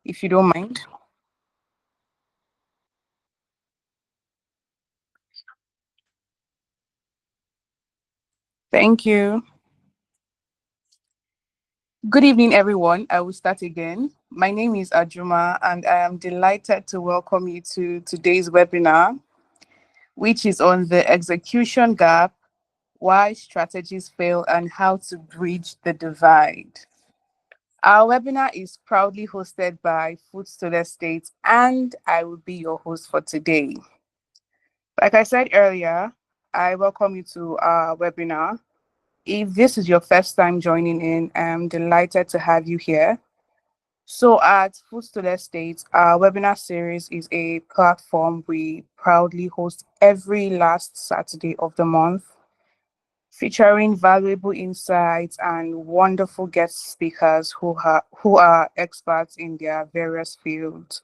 if you don't mind. Thank you. Good evening, everyone. I will start again. My name is Ajuma, and I am delighted to welcome you to today's webinar, which is on the execution gap, why strategies fail, and how to bridge the divide. Our webinar is proudly hosted by Footstool Estate, and I will be your host for today. Like I said earlier, I welcome you to our webinar. If this is your first time joining in, I'm delighted to have you here. So at Footstool Estate, our webinar series is a platform we proudly host every last Saturday of the month, featuring valuable insights and wonderful guest speakers who are experts in their various fields.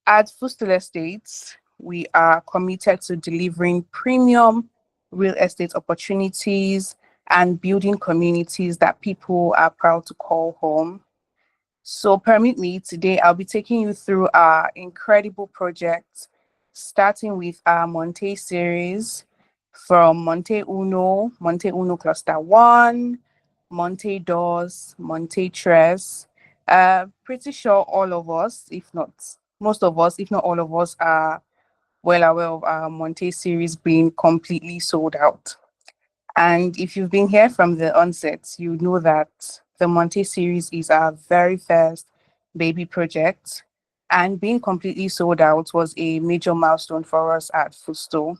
At Footstool Estates, we are committed to delivering premium real estate opportunities and building communities that people are proud to call home. So permit me today, I'll be taking you through our incredible project, starting with our Monte series from Monte Uno Cluster 1, Monte Dos, Monte Tres. Pretty sure all of us, if not most of us, if not all of us, are well aware of our Monte series being completely sold out. And if you've been here from the onset, you know that the Monte series is our very first baby project. And being completely sold out was a major milestone for us at Footstool.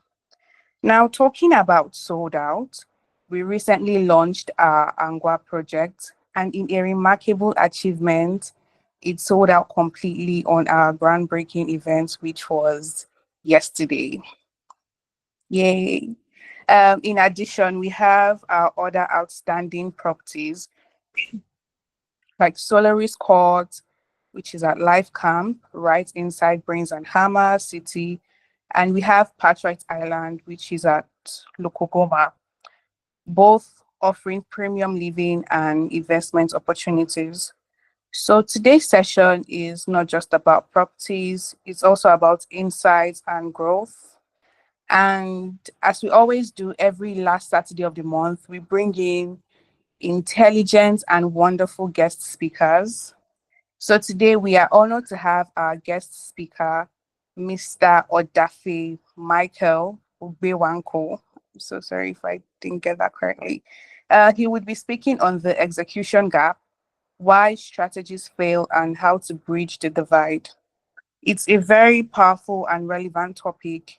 Now, talking about sold out, we recently launched our Angwa project, and in a remarkable achievement, it sold out completely on our groundbreaking event, which was yesterday. Yay. In addition, we have our other outstanding properties like Solaris Court, which is at Life Camp, right inside Brains and Hammer City. And we have Patriot Island, which is at Lokogoma, both offering premium living and investment opportunities. So today's session is not just about properties, it's also about insights and growth. And as we always do every last Saturday of the month, we bring in intelligent and wonderful guest speakers. So today we are honored to have our guest speaker, Mr. Odafe Michael Ugbewanko. I'm so sorry if I didn't get that correctly. He would be speaking on the execution gap, why strategies fail, and how to bridge the divide. It's a very powerful and relevant topic,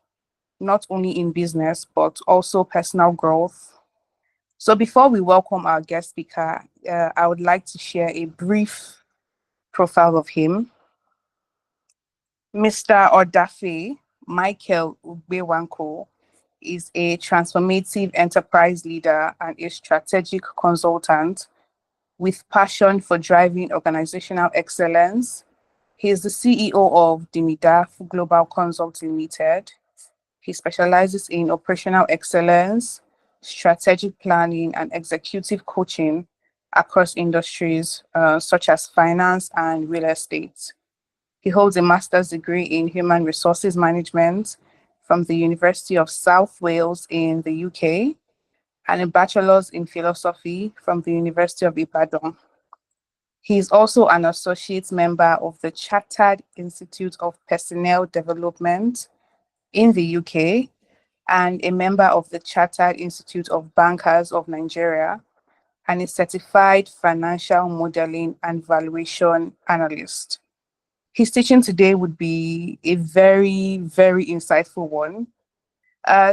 not only in business, but also personal growth. So before we welcome our guest speaker, I would like to share a brief profile of him. Mr. Odafe Michael Ugbewanko is a transformative enterprise leader and a strategic consultant with passion for driving organizational excellence. He is the CEO of Dimidaf Global Consult Limited. He specializes in operational excellence, strategic planning, and executive coaching across industries such as finance and real estate. He holds a master's degree in human resources management from the University of South Wales in the UK and a bachelor's in philosophy from the University of Ibadan. He is also an associate member of the Chartered Institute of Personnel Development in the UK and a member of the Chartered Institute of Bankers of Nigeria and a certified financial modeling and valuation analyst. His teaching today would be a very, very insightful one.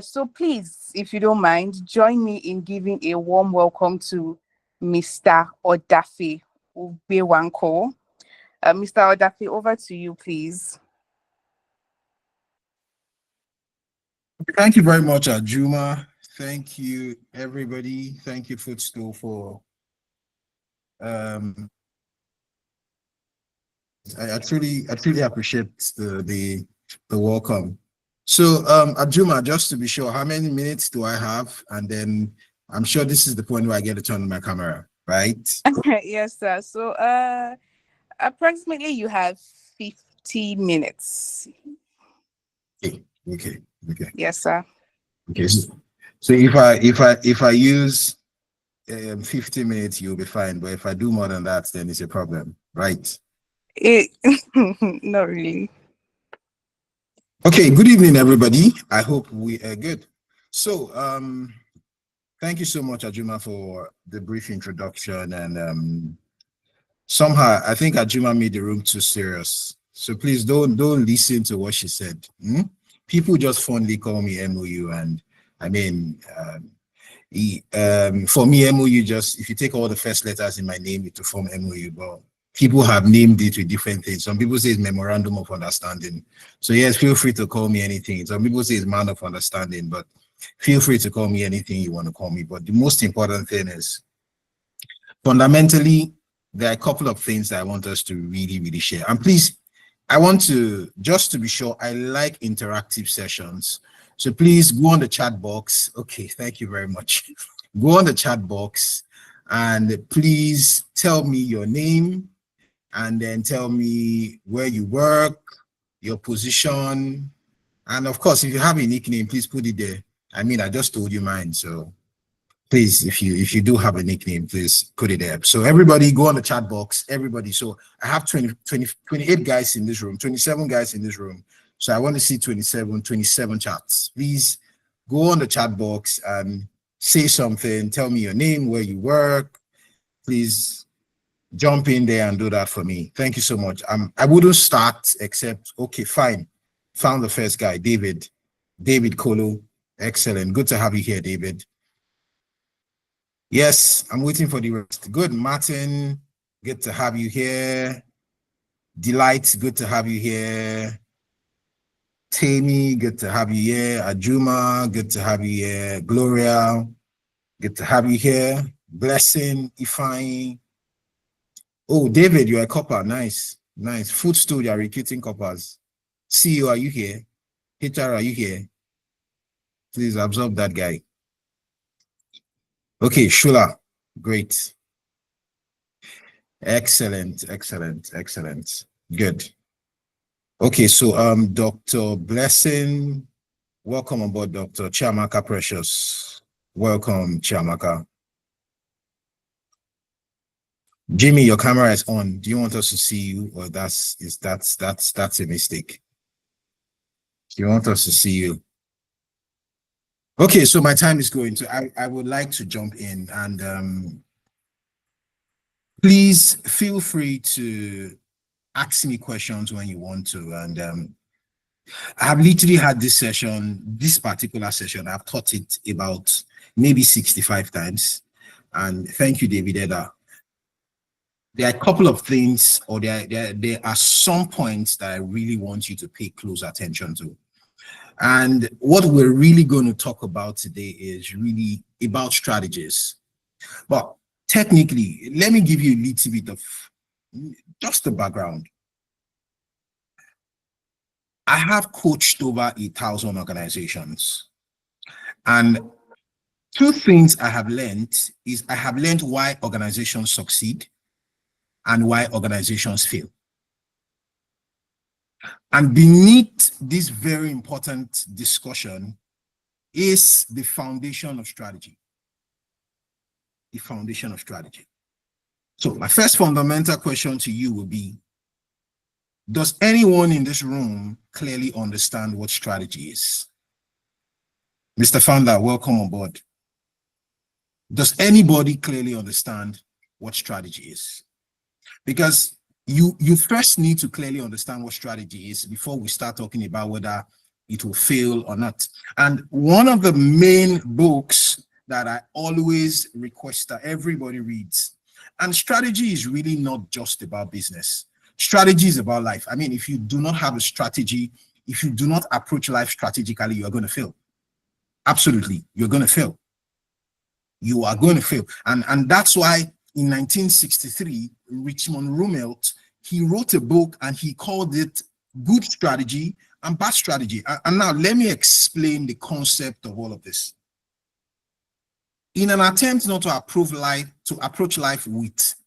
So please, if you don't mind, join me in giving a warm welcome to Mr. Odafe Ugbewanko. Mr. Odafe, over to you, please. Thank you very much, Ajuma. Thank you, everybody. Thank you, Footstool, for um, I truly appreciate the welcome. So, Ajuma, just to be sure, how many minutes do I have? And then I'm sure this is the point where I get to turn on my camera, right? Yes, sir. So Approximately, you have 50 minutes. Okay, okay, okay, Yes, sir. okay. So if I use 50 minutes, you'll be fine. But if I do more than that, then it's a problem, right? It, not really. Okay, good evening, everybody. I hope we are good. So, thank you so much, Ajuma, for the brief introduction. And somehow, I think Ajuma made the room too serious. So please don't listen to what she said. People just fondly call me M.O.U. And I mean, for me, M.O.U. just, if you take all the first letters in my name, it will form M.O.U. But people have named it with different things. Some people say it's memorandum of understanding. So yes, feel free to call me anything. Some people say it's man of understanding, but feel free to call me anything you want to call me. But the most important thing is, fundamentally, there are a couple of things that I want us to really, really share. And please, I want to, just to be sure, I like interactive sessions. So please go on the chat box. Okay, thank you very much. Go on the chat box and please tell me your name and then tell me where you work, your position. And of course, if you have a nickname, please put it there. I mean, I just told you mine, so please, if you do have a nickname, please put it there. So everybody go on the chat box, everybody. So I have 28 guys in this room, 27 guys in this room. So I want to see 27 chats. Please go on the chat box and say something. Tell me your name, where you work. Please jump in there and do that for me. Thank you so much. I wouldn't start except, okay, fine. Found the first guy, David Kolo. Excellent. Good to have you here, David. Yes, I'm waiting for the rest. Good, Martin. Good to have you here. Delight, good to have you here. Tammy, good to have you here. Ajuma, good to have you here. Gloria, good to have you here. Blessing, Ifeanyi. Oh, David, you're a copper. Nice, nice. Footstool, you're recruiting coppers. CEO, are you here? HR, are you here? Please absorb that guy. Okay, Shula, great. Excellent, excellent, excellent. Good. Okay, so Dr. Blessing, welcome aboard, Dr. Chiamaka Precious. Welcome, Chiamaka. Jimmy, your camera is on. Do you want us to see you, or that's a mistake? Do you want us to see you? Okay, so my time is going to. I would like to jump in and please feel free to ask me questions when you want to. And I have literally had this particular session, I've taught it about maybe 65 times. And thank you, David Eda. There are a couple of things, or there are some points that I really want you to pay close attention to. And what we're really going to talk about today is really about strategies. But technically, let me give you a little bit of just the background. I have coached over 1,000 organizations. And two things I have learned is I have learned why organizations succeed and why organizations fail. And beneath this very important discussion is the foundation of strategy. The foundation of strategy. So my first fundamental question to you will be, does anyone in this room clearly understand what strategy is? Mr. Founder, welcome on board. Does anybody clearly understand what strategy is? Because you first need to clearly understand what strategy is before we start talking about whether it will fail or not. And one of the main books that I always request that everybody reads, and strategy is really not just about business. Strategy is about life. I mean, if you do not have a strategy, if you do not approach life strategically, you're going to fail. Absolutely, you're going to fail. You are going to fail. And that's why in 1963, Richmond Rumelt, he wrote a book and he called it Good Strategy and Bad Strategy. And now let me explain the concept of all of this. In an attempt not to approach life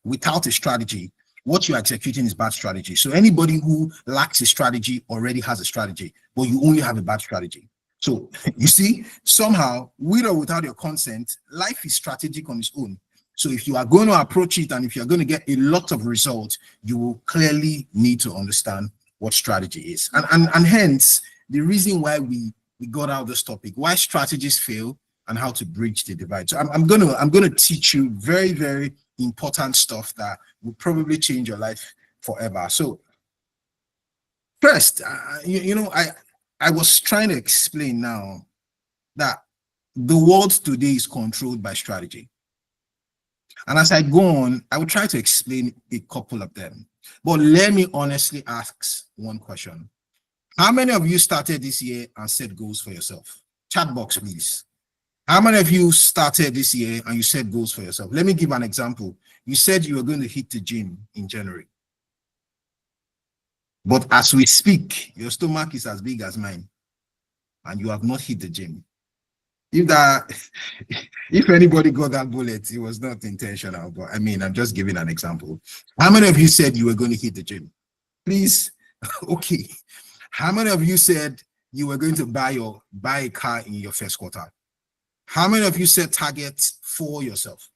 without a strategy, what you're executing is bad strategy. So anybody who lacks a strategy already has a strategy, but you only have a bad strategy. So you see, somehow, with or without your consent, life is strategic on its own. So if you are going to approach it and if you're going to get a lot of results, you will clearly need to understand what strategy is. And hence, the reason why we got out this topic, why strategies fail and how to bridge the divide. So I'm gonna teach you very, very important stuff that will probably change your life forever. So first, I was trying to explain now that the world today is controlled by strategy. And as I go on, I will try to explain a couple of them. But let me honestly ask one question. How many of you started this year and set goals for yourself? Chat box, please. How many of you started this year and you set goals for yourself? Let me give an example. You said you were going to hit the gym in January. But as we speak, your stomach is as big as mine and you have not hit the gym. If anybody got that bullet, it was not intentional, but I mean, I'm just giving an example. How many of you said you were going to hit the gym? Please. Okay. How many of you said you were going to buy a car in your first quarter? How many of you set targets for yourself?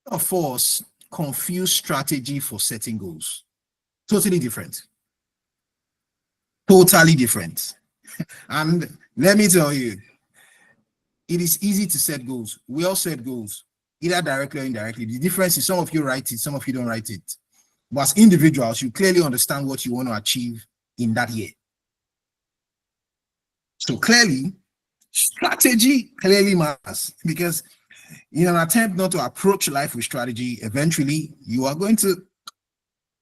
Of course, confuse strategy for setting goals. Totally different. Totally different. And let me tell you, it is easy to set goals. We all set goals, either directly or indirectly. The difference is some of you write it, some of you don't write it. But as individuals, you clearly understand what you want to achieve in that year. So clearly, strategy clearly matters, because in an attempt not to approach life with strategy, eventually you are going to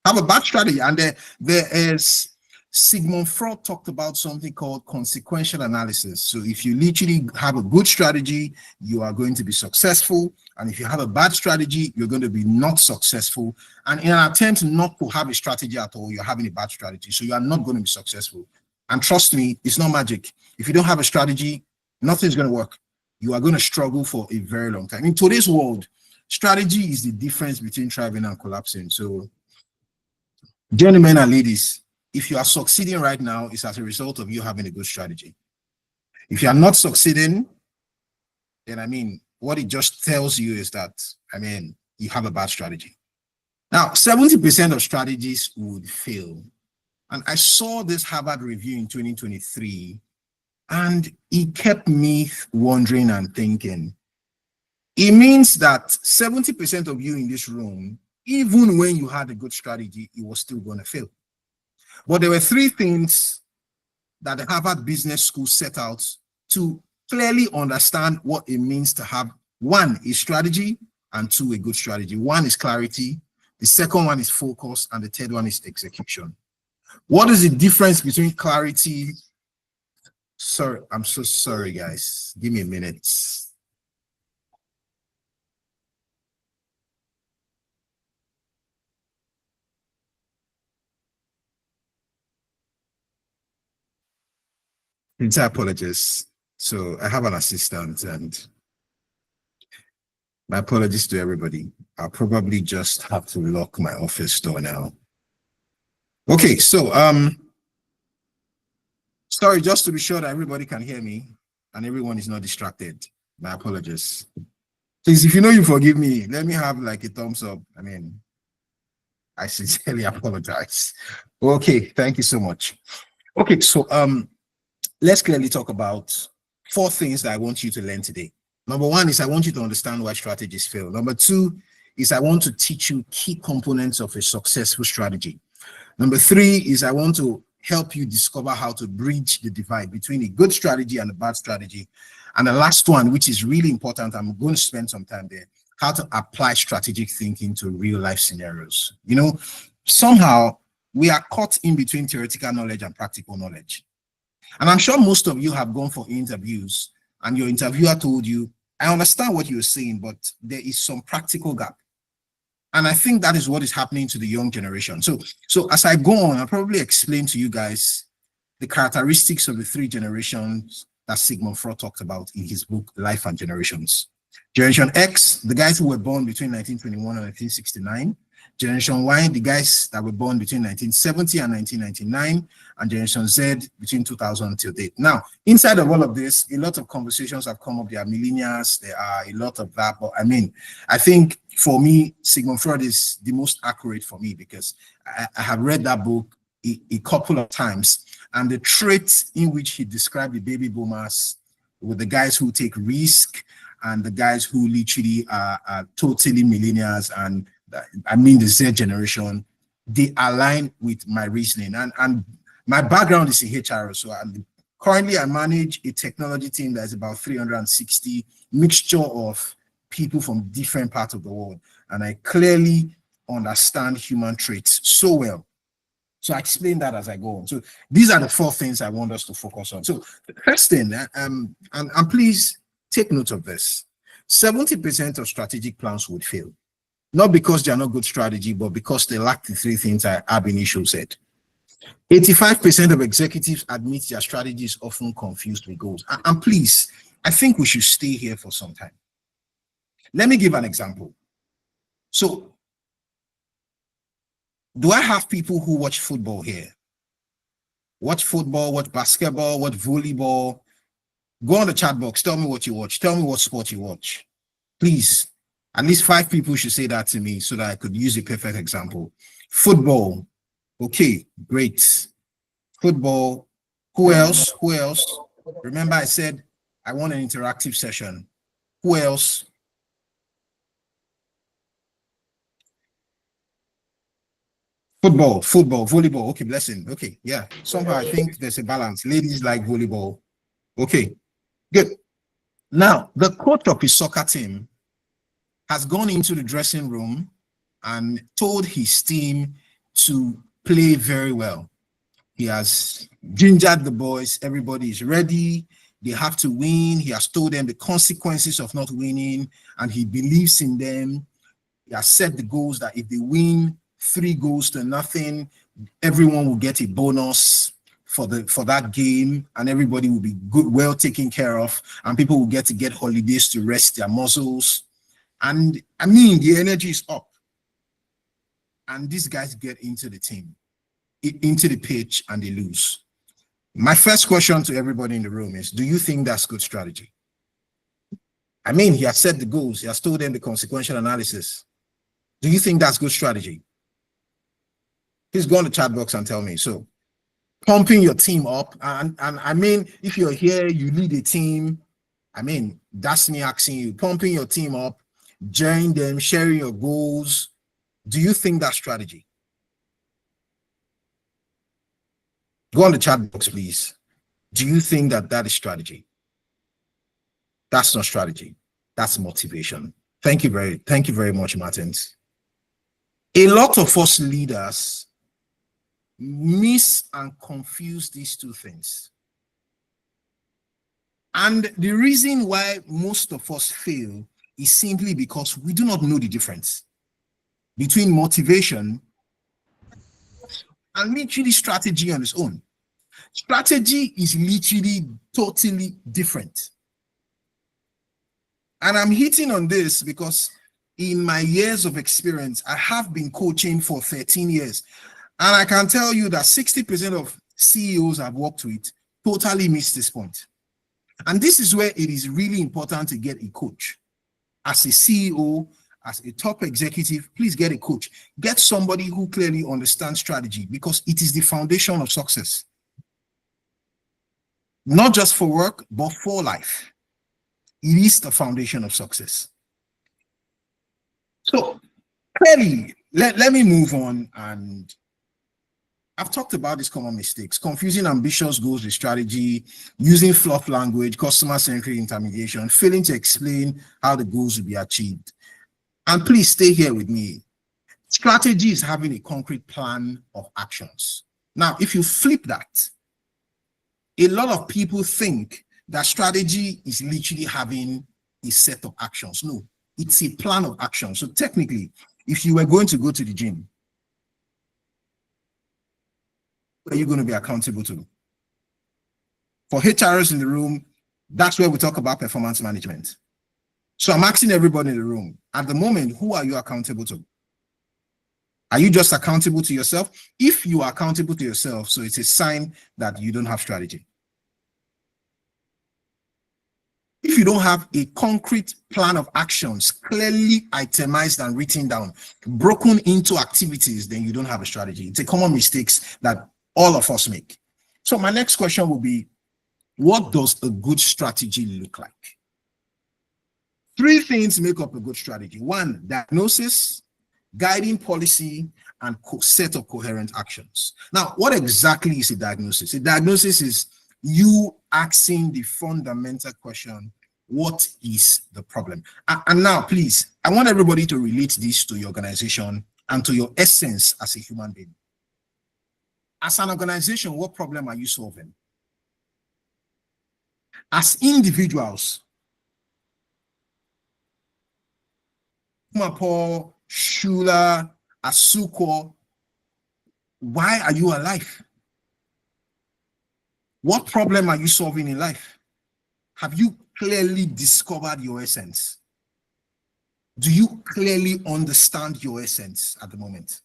have a bad strategy. And there is Sigmund Freud talked about something called consequential analysis. So if you literally have a good strategy, you are going to be successful. And if you have a bad strategy, you're going to be not successful. And in an attempt not to have a strategy at all, you're having a bad strategy. So you are not going to be successful. And trust me, it's not magic. If you don't have a strategy, nothing's going to work. You are going to struggle for a very long time. In today's world, strategy is the difference between thriving and collapsing. So gentlemen and ladies, if you are succeeding right now, it's as a result of you having a good strategy. If you are not succeeding, then I mean, what it just tells you is that, I mean, you have a bad strategy. Now, 70% of strategies would fail. And I saw this Harvard review in 2023, and it kept me wondering and thinking. It means that 70% of you in this room, even when you had a good strategy, it was still going to fail. But there were three things that the Harvard Business School set out to clearly understand what it means to have: one is strategy, and two, a good strategy. One is clarity, the second one is focus, and the third one is execution. What is the difference between clarity? Sorry, I'm so sorry, guys. Give me a minute. I apologize. So I have an assistant, and my apologies to everybody. I'll probably just have to lock my office door now. Okay, so sorry, just to be sure that everybody can hear me and everyone is not distracted. My apologies. Please, if you know you forgive me, let me have like a thumbs up. I mean, I sincerely apologize. Okay, thank you so much. Okay, so let's clearly talk about 4 things that I want you to learn today. Number 1 is I want you to understand why strategies fail. Number 2 is I want to teach you key components of a successful strategy. Number 3 is I want to help you discover how to bridge the divide between a good strategy and a bad strategy. And the last one, which is really important, I'm going to spend some time there, how to apply strategic thinking to real life scenarios. You know, somehow we are caught in between theoretical knowledge and practical knowledge. And I'm sure most of you have gone for interviews and your interviewer told you, I understand what you're saying, but there is some practical gap. And I think that is what is happening to the young generation. So as I go on, I'll probably explain to you guys the characteristics of the 3 generations that Sigmund Freud talked about in his book, Life and Generations. Generation X, the guys who were born between 1921 and 1969. Generation Y, the guys that were born between 1970 and 1999, and Generation Z between 2000 until date. Now, inside of all of this, a lot of conversations have come up. There are millennials, there are a lot of that, but I mean, I think for me, Sigmund Freud is the most accurate for me because I have read that book a couple of times, and the trait in which he described the baby boomers with the guys who take risk and the guys who literally are totally millennials, and I mean the Z generation, they align with my reasoning. And my background is in HR, so currently I manage a technology team that is about 360 mixture of people from different parts of the world, and I clearly understand human traits so well. So I explain that as I go on. So these are the 4 things I want us to focus on. So the first thing, and please take note of this: 70% of strategic plans would fail. Not because they are not good strategy, but because they lack the 3 things I ab initio said. 85% of executives admit their strategy is often confused with goals. And please, I think we should stay here for some time. Let me give an example. So, do I have people who watch football here? Watch football, watch basketball, watch volleyball. Go on the chat box. Tell me what you watch. Tell me what sport you watch. Please, at least 5 people should say that to me so that I could use a perfect example. Football. Okay, great. Football. Who else? Who else? Remember I said I want an interactive session. Who else? Football, volleyball. Okay, blessing. Okay, yeah. Somehow I think there's a balance. Ladies like volleyball. Okay, good. Now, the coach of his soccer team has gone into the dressing room and told his team to play very well. He has gingered the boys. Everybody is ready. They have to win. He has told them the consequences of not winning, and he believes in them. He has set the goals that if they win 3-0, everyone will get a bonus for that game, and everybody will be good, well taken care of, and people will get holidays to rest their muscles. And I mean, the energy is up. And these guys get into the team, into the pitch, and they lose. My first question to everybody in the room is, do you think that's good strategy? I mean, he has set the goals. He has told them the consequential analysis. Do you think that's good strategy? Please go on the chat box and tell me. So, pumping your team up, and I mean, if you're here, you lead a team, I mean, that's me asking you, pumping your team up, join them, sharing your goals. Do you think that's strategy? Go on the chat box, please. Do you think that is strategy? That's not strategy. That's motivation. Thank you very much, Martins. A lot of us leaders miss and confuse these 2 things. And the reason why most of us fail is simply because we do not know the difference between motivation and literally strategy on its own. Strategy is literally totally different. And I'm hitting on this because in my years of experience, I have been coaching for 13 years. And I can tell you that 60% of CEOs I've worked with totally miss this point. And this is where it is really important to get a coach. As a CEO, as a top executive, please get a coach. Get somebody who clearly understands strategy, because it is the foundation of success. Not just for work, but for life. It is the foundation of success. So clearly, let me move on. And I've talked about these common mistakes: confusing ambitious goals with strategy, using fluff language, customer-centric intermediation, failing to explain how the goals will be achieved. And please stay here with me. Strategy is having a concrete plan of actions. Now, if you flip that, a lot of people think that strategy is literally having a set of actions. No, it's a plan of action. So technically, if you were going to go to the gym, who are you going to be accountable to? For HRs in the room, That's where we talk about performance management. So I'm asking everybody in the room, at the moment, who are you accountable to? Are you just accountable to yourself? If you are accountable to yourself, so it's a sign that you don't have strategy. If you don't have a concrete plan of actions, clearly itemized and written down, broken into activities, then you don't have a strategy. It's a common mistake that all of us make. So my next question will be, what does a good strategy look like? 3 things make up a good strategy. 1, diagnosis, guiding policy, and set of coherent actions. Now, what exactly is a diagnosis? A diagnosis is you asking the fundamental question, what is the problem? And now, please, I want everybody to relate this to your organization and to your essence as a human being. As an organization, what problem are you solving? As individuals, Mapo, Shula, Asuko, why are you alive? What problem are you solving in life? Have you clearly discovered your essence? Do you clearly understand your essence at the moment?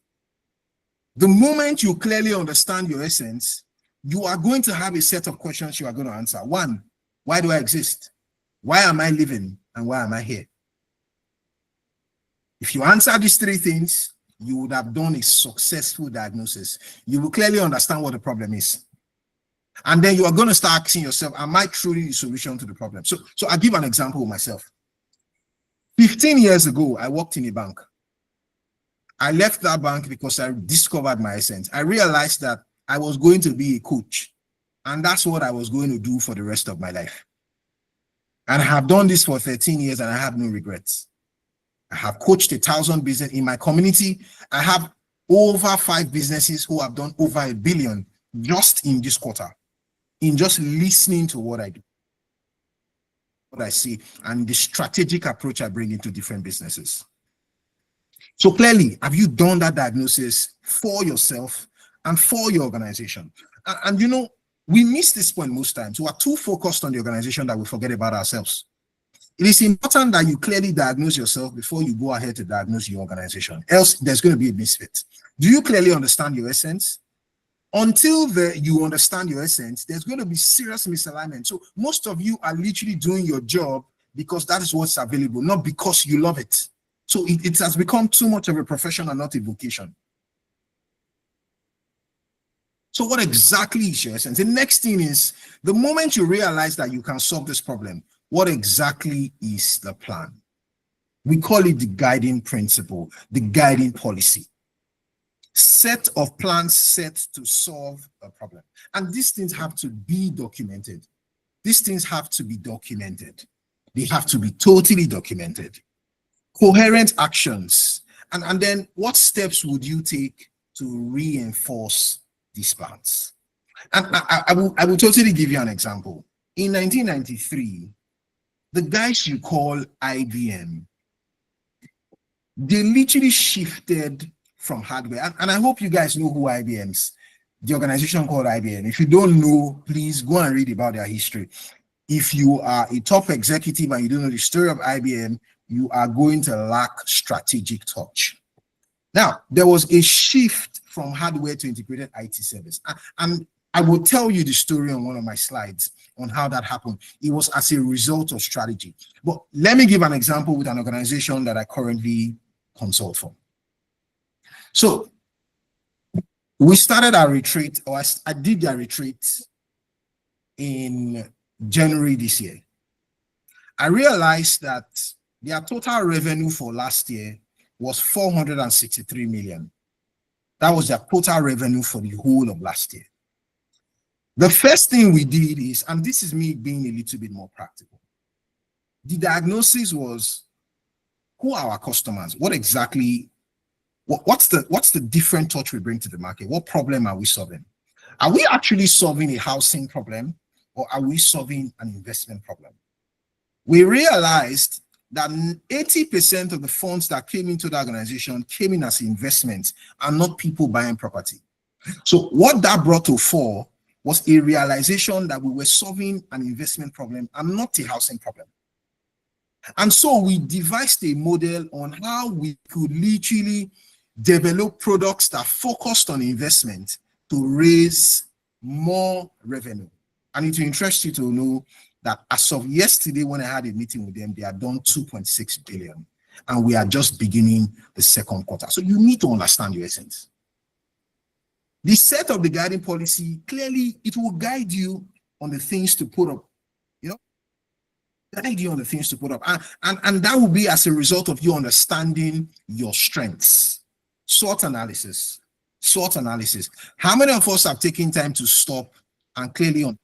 The moment you clearly understand your essence, you are going to have a set of questions you are going to answer. 1, why do I exist? Why am I living? And why am I here? If you answer these 3 things, you would have done a successful diagnosis. You will clearly understand what the problem is. And then you are going to start asking yourself, am I truly the solution to the problem? So I'll give an example of myself. 15 years ago, I worked in a bank. I left that bank because I discovered my essence. I realized that I was going to be a coach, and that's what I was going to do for the rest of my life. And I have done this for 13 years, and I have no regrets. I have coached 1,000 business in my community. I have over 5 businesses who have done over $1 billion just in this quarter, in just listening to what I do, what I see, and the strategic approach I bring into different businesses. So clearly, have you done that diagnosis for yourself and for your organization? And you know, we miss this point most times. We are too focused on the organization that we forget about ourselves. It is important that you clearly diagnose yourself before you go ahead to diagnose your organization. Else, there's going to be a misfit. Do you clearly understand your essence? Until you understand your essence, there's going to be serious misalignment. So most of you are literally doing your job because that is what's available, not because you love it. So it has become too much of a profession and not a vocation. So what exactly is your essence? The next thing is, the moment you realize that you can solve this problem, what exactly is the plan? We call it the guiding principle, the guiding policy. Set of plans set to solve a problem. And these things have to be documented. These things have to be documented. They have to be totally documented. Coherent actions. And then what steps would you take to reinforce these plans? And I will totally give you an example. In 1993, the guys you call IBM, they literally shifted from hardware. And I hope you guys know who IBM's, the organization called IBM. If you don't know, please go and read about their history. If you are a top executive and you don't know the story of IBM, you are going to lack strategic touch. Now, there was a shift from hardware to integrated IT service. And I will tell you the story on one of my slides on how that happened. It was as a result of strategy. But let me give an example with an organization that I currently consult for. So we started our retreat, or I did their retreat in January this year. I realized that their total revenue for last year was 463 million. That was their total revenue for the whole of last year. The first thing we did is, and this is me being a little bit more practical, the diagnosis was, who are our customers? What exactly, what's the different touch we bring to the market? What problem are we solving? Are we actually solving a housing problem, or are we solving an investment problem? We realized that 80% of the funds that came into the organization came in as investments and not people buying property. So what that brought to fore was a realization that we were solving an investment problem and not a housing problem. And so we devised a model on how we could literally develop products that focused on investment to raise more revenue. And it will interest you to know that as of yesterday, when I had a meeting with them, they had done 2.6 billion. And we are just beginning the second quarter. So you need to understand your essence. The set of the guiding policy, clearly, it will guide you on the things to put up, guide you on the things to put up. And that will be as a result of you understanding your strengths. SWOT analysis. SWOT analysis. How many of us have taken time to stop and clearly on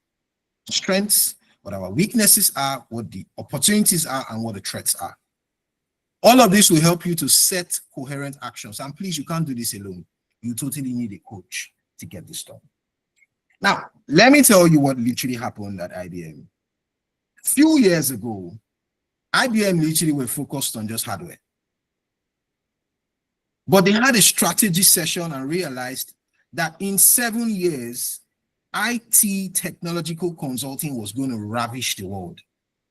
strengths, what our weaknesses are, what the opportunities are, and what the threats are? All of this will help you to set coherent actions. And please, you can't do this alone. You totally need a coach to get this done. Now, let me tell you what literally happened at IBM. A few years ago, IBM literally were focused on just hardware. But they had a strategy session and realized that in 7 years, IT technological consulting was going to ravish the world.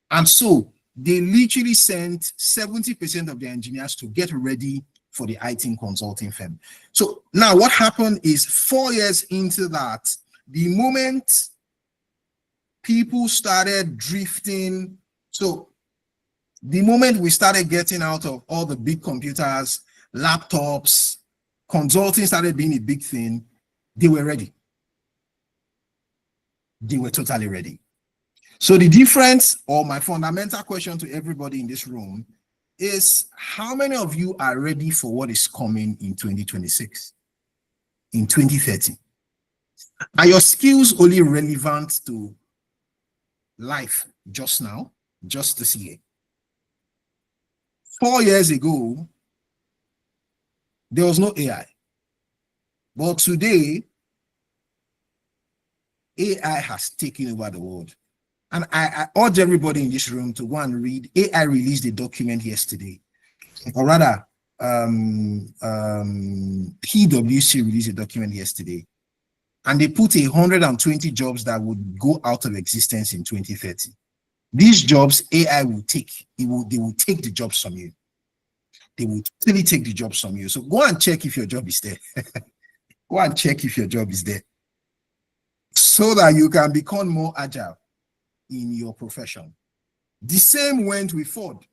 And so they literally sent 70% of their engineers to get ready for the IT consulting firm. So now what happened is 4 years into that, the moment people started drifting, so the moment we started getting out of all the big computers, laptops, consulting started being a big thing, they were ready. They were totally ready. So the difference, or my fundamental question to everybody in this room, is how many of you are ready for what is coming in 2026, in 2030? Are your skills only relevant to life just now, just this year? 4 years ago, there was no AI. But today, AI has taken over the world. And I urge everybody in this room to go and read. AI released a document yesterday, or rather, PwC released a document yesterday, and they put 120 jobs that would go out of existence in 2030. These jobs, AI will take. They will take the jobs from you. They will totally take the jobs from you. So go and check if your job is there. Go and check if your job is there, so that you can become more agile in your profession. The same went with Ford.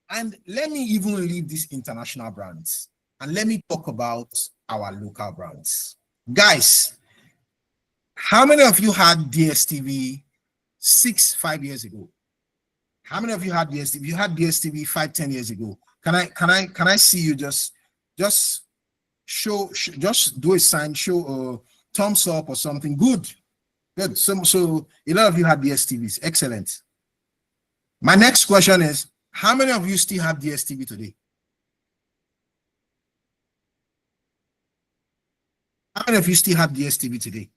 And let me even leave these international brands and let me talk about our local brands. Guys, how many of you had DSTV 5 years ago? How many of you had DSTV? You had DSTV 5-10 years ago. Can I see you just show, just do a sign, show a thumbs up or something? Good. So a lot of you have DSTVs. Excellent. My next question is, how many of you still have DSTV today? How many of you still have DSTV today?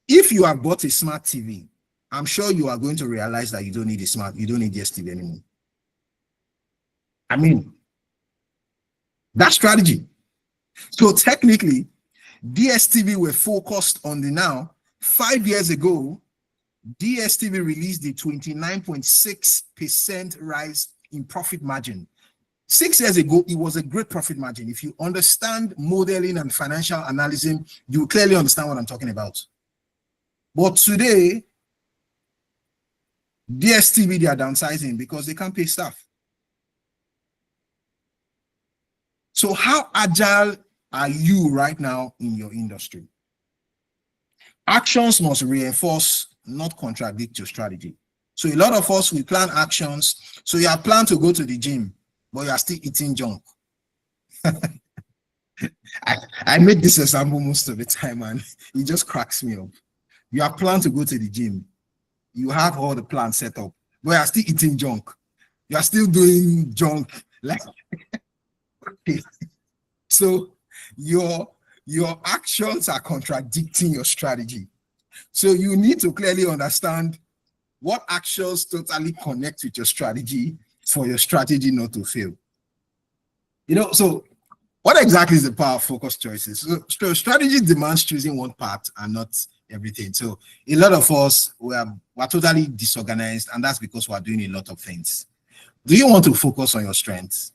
If you have bought a smart TV, I'm sure you are going to realize that you don't need DSTV anymore. I mean, that's strategy. So technically, DSTV were focused on the now. 5 years ago, DSTV released a 29.6% rise in profit margin. 6 years ago, it was a great profit margin. If you understand modeling and financial analysis, you clearly understand what I'm talking about. But today, DSTV, they are downsizing because they can't pay staff. So how agile are you right now in your industry? Actions must reinforce, not contradict your strategy. So a lot of us, we plan actions. So you have planned to go to the gym, but you are still eating junk. I make this example most of the time, and it just cracks me up. You have planned to go to the gym. You have all the plans set up, but you are still eating junk. You are still doing junk. Like, so your actions are contradicting your strategy. So you need to clearly understand what actions totally connect with your strategy for your strategy not to fail. So What exactly is the power of focus choices? So strategy demands choosing one part and not everything. So a lot of us we're totally disorganized, and that's because we're doing a lot of things. Do you want to focus on your strengths?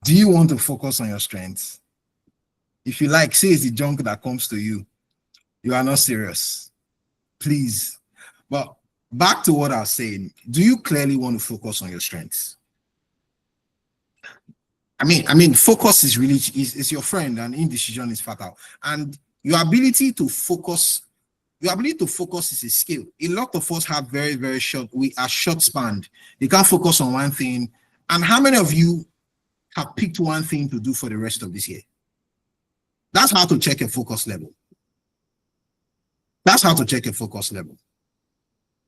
Do you want to focus on your strengths? If you like, say it's the junk that comes to you, you are not serious. Please. But back to what I was saying, do you clearly want to focus on your strengths? Focus is really is your friend, and indecision is fatal. And your ability to focus is a skill. A lot of us have very, very short, we are short spanned. They can't focus on one thing. And how many of you have picked one thing to do for the rest of this year? That's how to check a focus level. That's how to check a focus level.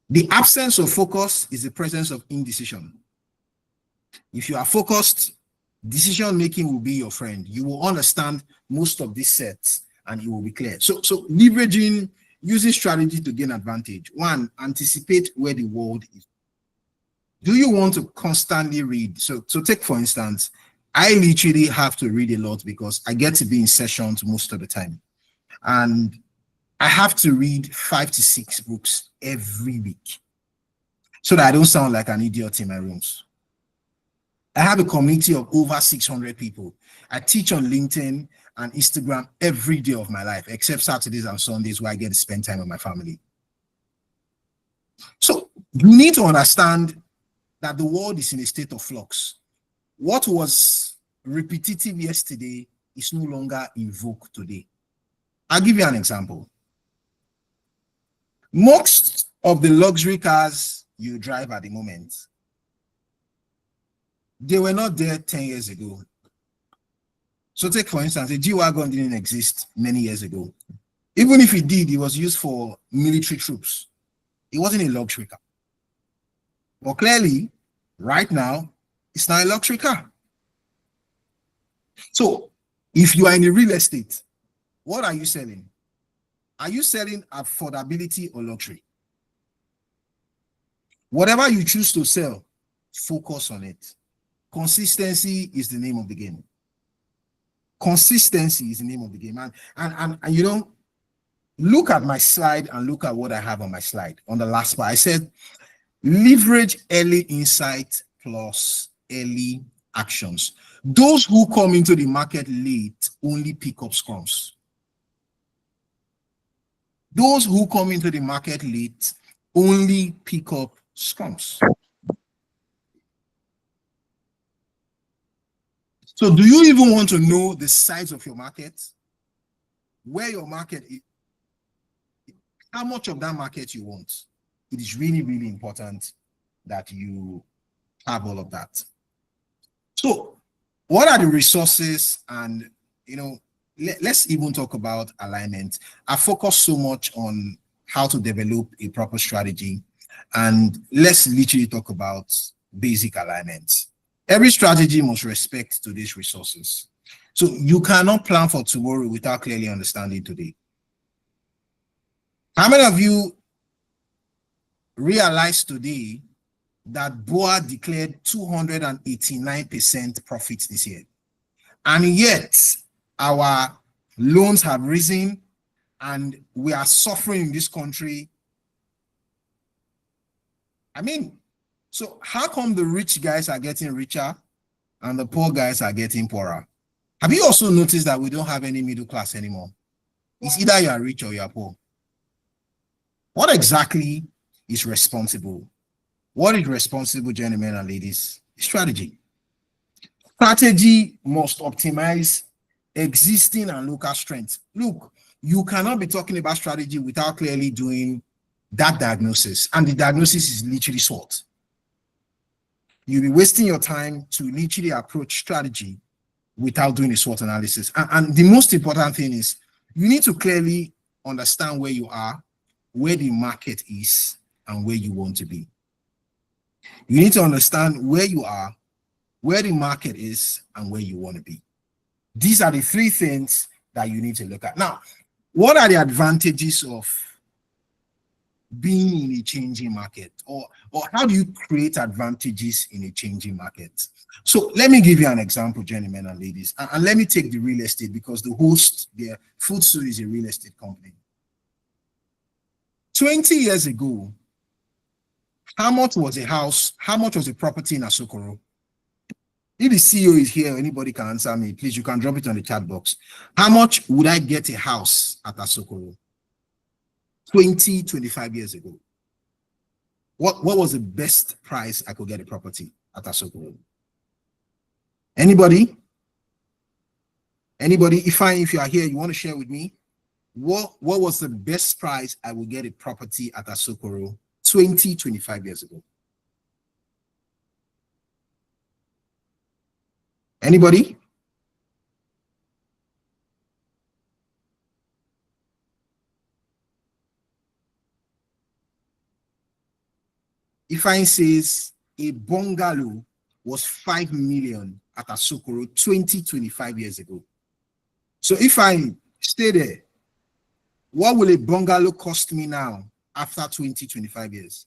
The absence of focus is the presence of indecision. If you are focused, decision making will be your friend. You will understand most of these sets and it will be clear. So leveraging, using strategy to gain advantage. One, anticipate where the world is. Do you want to constantly read? So take, for instance, I literally have to read a lot because I get to be in sessions most of the time. And I have to read 5 to 6 books every week so that I don't sound like an idiot in my rooms. I have a community of over 600 people. I teach on LinkedIn and Instagram every day of my life, except Saturdays and Sundays where I get to spend time with my family. So you need to understand that the world is in a state of flux. What was repetitive yesterday is no longer in vogue today. I'll give you an example. Most of the luxury cars you drive at the moment, they were not there 10 years ago. So take, for instance, a G-Wagon didn't exist many years ago. Even if it did, it was used for military troops. It wasn't a luxury car. But clearly, right now, it's not a luxury car. So if you are in the real estate, what are you selling? Are you selling affordability or luxury? Whatever you choose to sell, focus on it. Consistency is the name of the game. Consistency is the name of the game. And you know, look at my slide and look at what I have on my slide. On the last part, I said, leverage early insight plus early actions. Those who come into the market late only pick up scrums. Those who come into the market late only pick up scrums. So do you even want to know the size of your market? Where your market is? How much of that market you want? It is really, really important that you have all of that. So what are the resources? And, you know, let's even talk about alignment. I focus so much on how to develop a proper strategy, and let's literally talk about basic alignment. Every strategy must respect today's resources. So you cannot plan for tomorrow without clearly understanding today. How many of you realize today that BOA declared 289% profits this year? And yet our loans have risen and we are suffering in this country. I mean, so how come the rich guys are getting richer and the poor guys are getting poorer? Have you also noticed that we don't have any middle class anymore? It's either you are rich or you are poor. What exactly is responsible? What is responsible, gentlemen and ladies? Strategy. Strategy must optimize existing and local strengths. Look, you cannot be talking about strategy without clearly doing that diagnosis. And the diagnosis is literally SWOT. You'll be wasting your time to literally approach strategy without doing a SWOT analysis. And the most important thing is you need to clearly understand where you are, where the market is, and where you want to be. You need to understand where you are, where the market is, and where you want to be. These are the 3 things that you need to look at. Now, what are the advantages of being in a changing market, or how do you create advantages in a changing market? So let me give you an example, gentlemen and ladies, and let me take the real estate, because the host there, Footstool, is a real estate company. 20 years ago, how much was a house, how much was a property in Asokoro? If the CEO is here, anybody can answer me, please, you can drop it on the chat box. How much would I get a house at Asokoro 25 years ago? What was the best price I could get a property at Asokoro? Anybody? If you are here, you want to share with me, what was the best price I would get a property at Asokoro 25 years ago? Anybody? Ifeanyi says a bungalow was 5 million at Asokoro 25 years ago. So if I stay there, what will a bungalow cost me now after 25 years?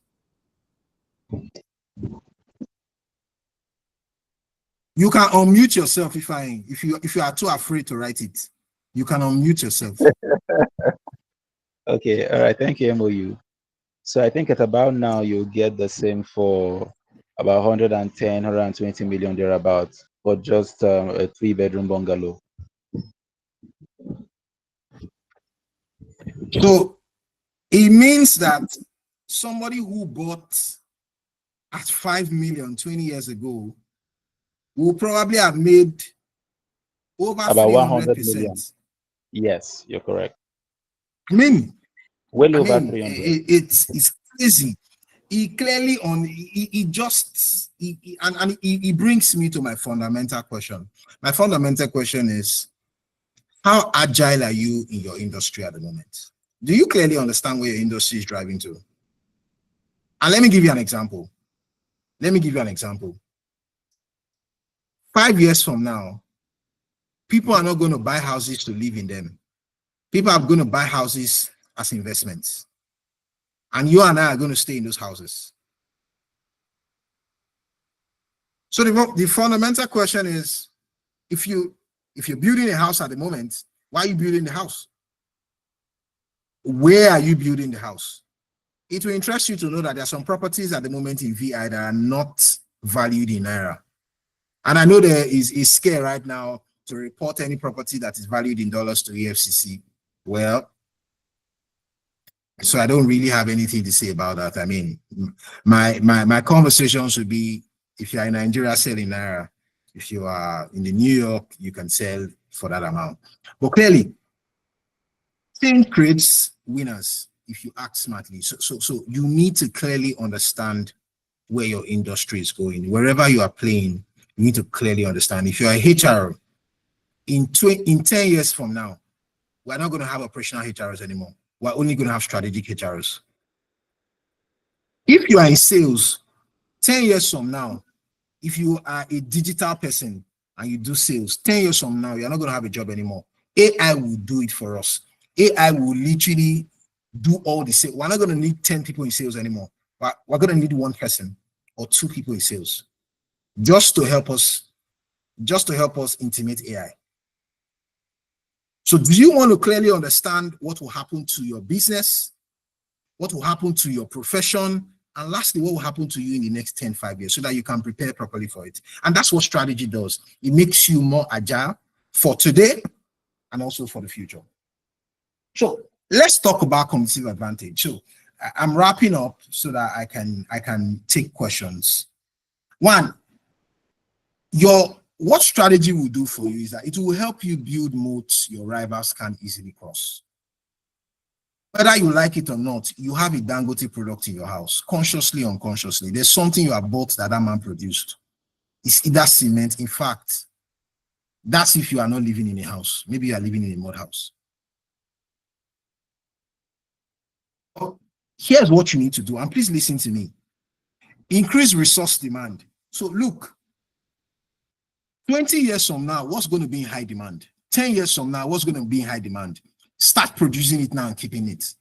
You can unmute yourself, if you are too afraid to write it. You can unmute yourself. Okay, all right. Thank you, M.O.U. So I think at about now you'll get the same for about 110, 120 million thereabouts for just a 3-bedroom bungalow. So it means that somebody who bought at 5 million 20 years ago will probably have made over About 100 million. 300%. Yes, you're correct. I mean, Well over 300. it's crazy. He clearly he brings me to my fundamental question. My fundamental question is, how agile are you in your industry at the moment? Do you clearly understand where your industry is driving to? And let me give you an example. 5 years from now, people are not going to buy houses to live in them. People are going to buy houses as investments. And you and I are going to stay in those houses. So the fundamental question is, if you're building a house at the moment, why are you building the house? Where are you building the house? It will interest you to know that there are some properties at the moment in VI that are not valued in Naira. And I know there is a scare right now to report any property that is valued in dollars to EFCC. Well, so I don't really have anything to say about that. I mean, my conversations would be, if you're in Nigeria, sell in Naira. If you are in the New York, you can sell for that amount. But clearly, change creates winners if you act smartly. So you need to clearly understand where your industry is going. Wherever you are playing, you need to clearly understand. If you're a HR, in 10 years from now, we're not going to have operational HRs anymore. We're only going to have strategic HRs. If you are in sales, 10 years from now, if you are a digital person and you do sales, 10 years from now, you're not going to have a job anymore. AI will do it for us. AI will literally do all the sales. We're not going to need 10 people in sales anymore. But we're going to need 1 person or 2 people in sales just to help us intimate AI. So do you want to clearly understand what will happen to your business, what will happen to your profession, and lastly, what will happen to you in the next 5 years so that you can prepare properly for it? And that's what strategy does. It makes you more agile for today and also for the future. So let's talk about competitive advantage. So I'm wrapping up so that I can take questions. One, what strategy will do for you is that it will help you build moats your rivals can't easily cross. Whether you like it or not, you have a Dangote product in your house, consciously or unconsciously. There's something you have bought that man produced. It's either cement. In fact, that's if you are not living in a house. Maybe you are living in a mud house. Here's what you need to do, and please listen to me. Increase resource demand. So look, 20 years from now, what's going to be in high demand? 10 years from now, what's going to be in high demand? Start producing it now and keeping it.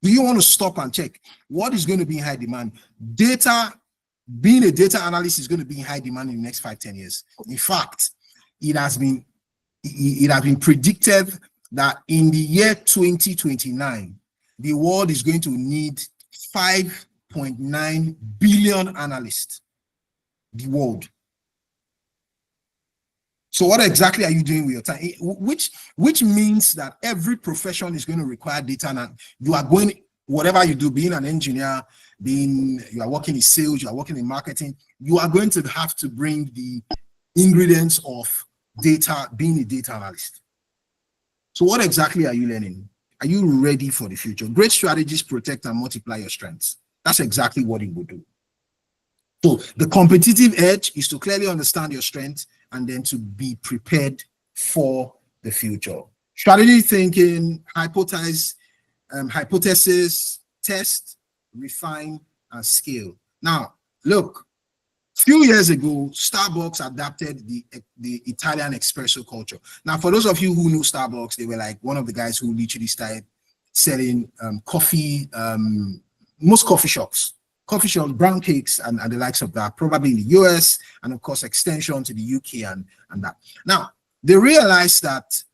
Do you want to stop and check what is going to be in high demand? Data, being a data analyst is going to be in high demand in the next 5-10 years. In fact, it has been predicted that in the year 2029, the world is going to need 5.9 billion analysts. The world. So what exactly are you doing with your time? Which means that every profession is going to require data, and you are going, whatever you do, being an engineer, you are working in sales, you are working in marketing, you are going to have to bring the ingredients of data, being a data analyst. So what exactly are you learning? Are you ready for the future? Great strategies protect and multiply your strengths. That's exactly what it would do. So the competitive edge is to clearly understand your strengths and then to be prepared for the future. Strategy thinking, hypothesis, test, refine, and scale. Now, look, a few years ago, Starbucks adapted the Italian espresso culture. Now, for those of you who know Starbucks, they were like one of the guys who literally started selling coffee, most coffee shops, brown cakes, and the likes of that, probably in the US, and of course, extension to the UK and that. Now, they realized that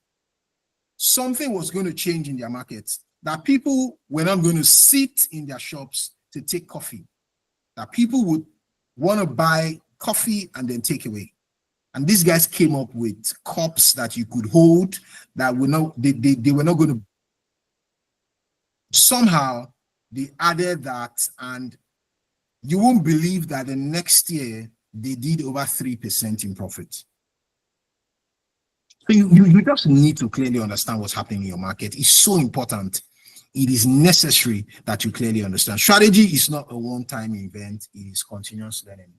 something was going to change in their markets, that people were not going to sit in their shops to take coffee, that people would want to buy coffee and then take away. And these guys came up with cups that you could hold that were not, they were not going to. Somehow, they added that, and you won't believe that the next year they did over 3% in profit. So you just need to clearly understand what's happening in your market. It's so important. It is necessary that you clearly understand. Strategy is not a one-time event. It is continuous learning.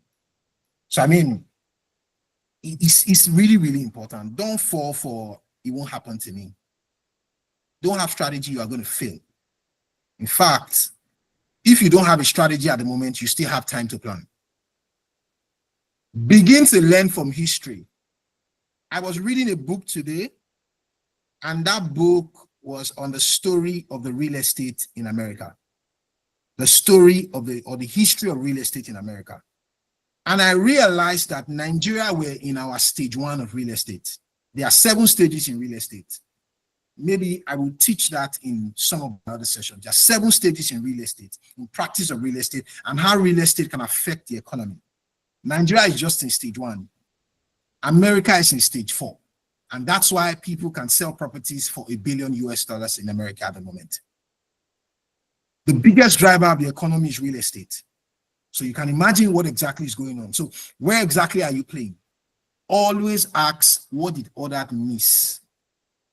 So, I mean, it's really, really important. Don't fall for, it won't happen to me. Don't have strategy, you are going to fail. In fact, if you don't have a strategy at the moment, you still have time to plan. Begin to learn from history. I was reading a book today, and that book was on the story of the real estate in America. The story of the history of real estate in America. And I realized that Nigeria were in our stage 1 of real estate. There are 7 stages in real estate. Maybe I will teach that in some of the other sessions. There are 7 stages in real estate, in practice of real estate, and how real estate can affect the economy. Nigeria is just in stage 1. America is in stage 4. And that's why people can sell properties for $1 billion US in America at the moment. The biggest driver of the economy is real estate. So you can imagine what exactly is going on. So where exactly are you playing? Always ask, what did others miss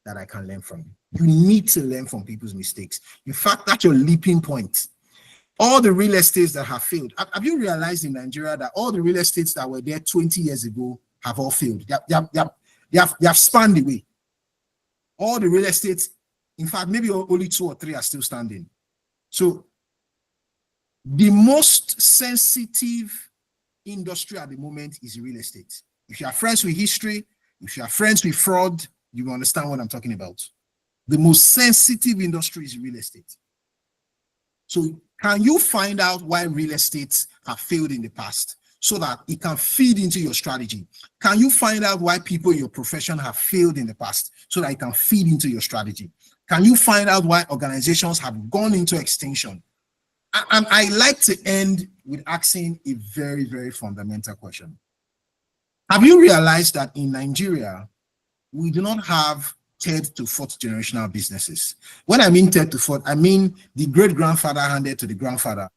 that I can learn from? You need to learn from people's mistakes. In fact, that's your leaping point. All the real estates that have failed. Have you realized in Nigeria that all the real estates that were there 20 years ago have all failed? They have spanned the way. All the real estates, in fact, maybe only 2 or 3 are still standing. So the most sensitive industry at the moment is real estate. If you are friends with history, if you are friends with fraud, you will understand what I'm talking about. The most sensitive industry is real estate. So can you find out why real estates have failed in the past so that it can feed into your strategy? Can you find out why people in your profession have failed in the past so that it can feed into your strategy? Can you find out why organizations have gone into extinction? I like to end with asking a very, very fundamental question. Have you realized that in Nigeria, we do not have 3rd to 4th generational businesses? When I mean 3rd to 4th, I mean the great-grandfather handed to the grandfather,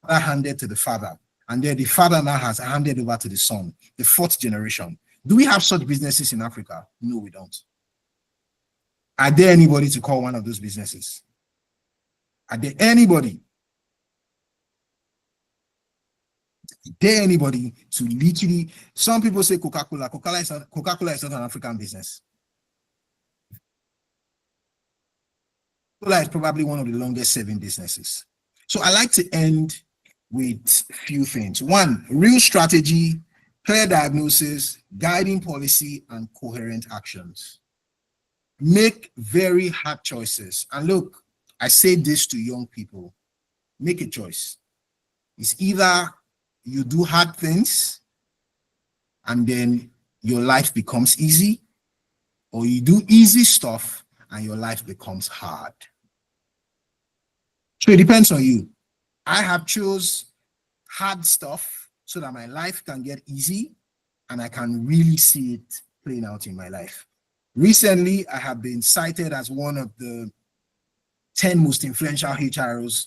handed to the father, and then the father now has handed over to the son, the 4th generation. Do we have such businesses in Africa? No, we don't. Are there anybody to call one of those businesses? Are there anybody? Is there anybody to literally, some people say Coca-Cola. Coca-Cola is not an African business. Coca-Cola is probably one of the longest serving businesses. So I like to end with a few things. 1, real strategy, clear diagnosis, guiding policy, and coherent actions. Make very hard choices. And look, I say this to young people, make a choice. It's either you do hard things and then your life becomes easy, or you do easy stuff and your life becomes hard. So it depends on you. I have chose hard stuff so that my life can get easy and I can really see it playing out in my life. Recently, I have been cited as one of the 10 most influential HROs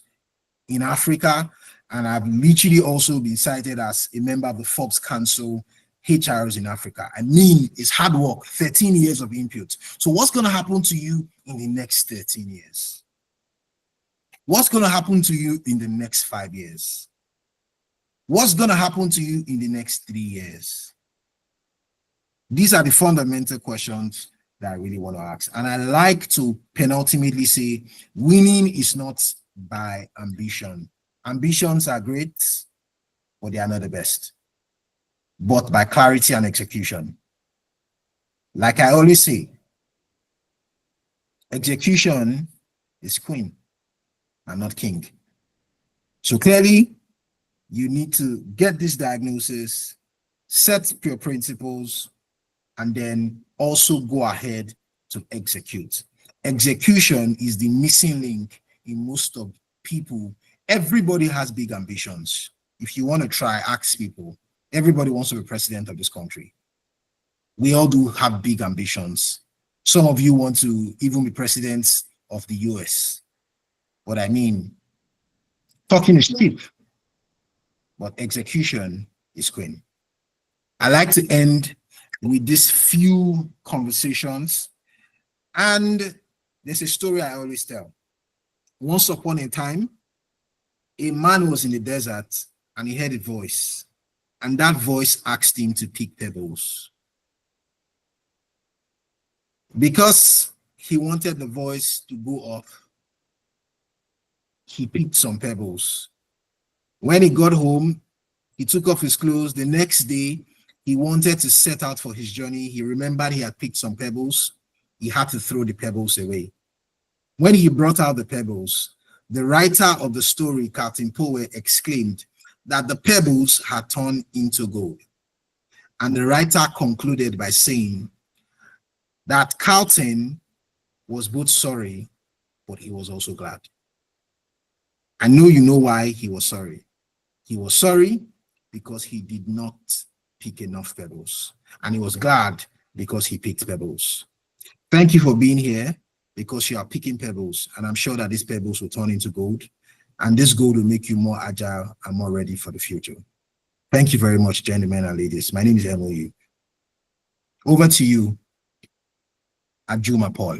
in Africa, and I've literally also been cited as a member of the Forbes Council HROs in Africa. I mean, it's hard work, 13 years of input. So what's going to happen to you in the next 13 years? What's going to happen to you in the next 5 years? What's going to happen to you in the next 3 years? These are the fundamental questions that I really want to ask. And I like to penultimately say, winning is not by ambition. Ambitions are great, but they are not the best. But by clarity and execution. Like I always say, execution is queen and not king. So clearly, you need to get this diagnosis, set your principles, and then also go ahead to execute. Execution is the missing link in most of people. Everybody has big ambitions. If you want to try, ask people. Everybody wants to be president of this country. We all do have big ambitions. Some of you want to even be presidents of the US. But I mean, talking is cheap, but execution is queen. I like to end with these few conversations. And there's a story I always tell. Once upon a time, a man was in the desert and he heard a voice. And that voice asked him to pick pebbles. Because he wanted the voice to go up, he picked some pebbles. When he got home, he took off his clothes. The next day, he wanted to set out for his journey. He remembered he had picked some pebbles. He had to throw the pebbles away. When he brought out the pebbles, the writer of the story, Captain Poe, exclaimed that the pebbles had turned into gold. And the writer concluded by saying that Carlton was both sorry, but he was also glad. I know you know why he was sorry. He was sorry because he did not pick enough pebbles. And he was glad because he picked pebbles. Thank you for being here because you are picking pebbles. And I'm sure that these pebbles will turn into gold. And this gold will make you more agile and more ready for the future. Thank you very much, gentlemen and ladies. My name is M.O.U. Over to you, Ajuma Paul.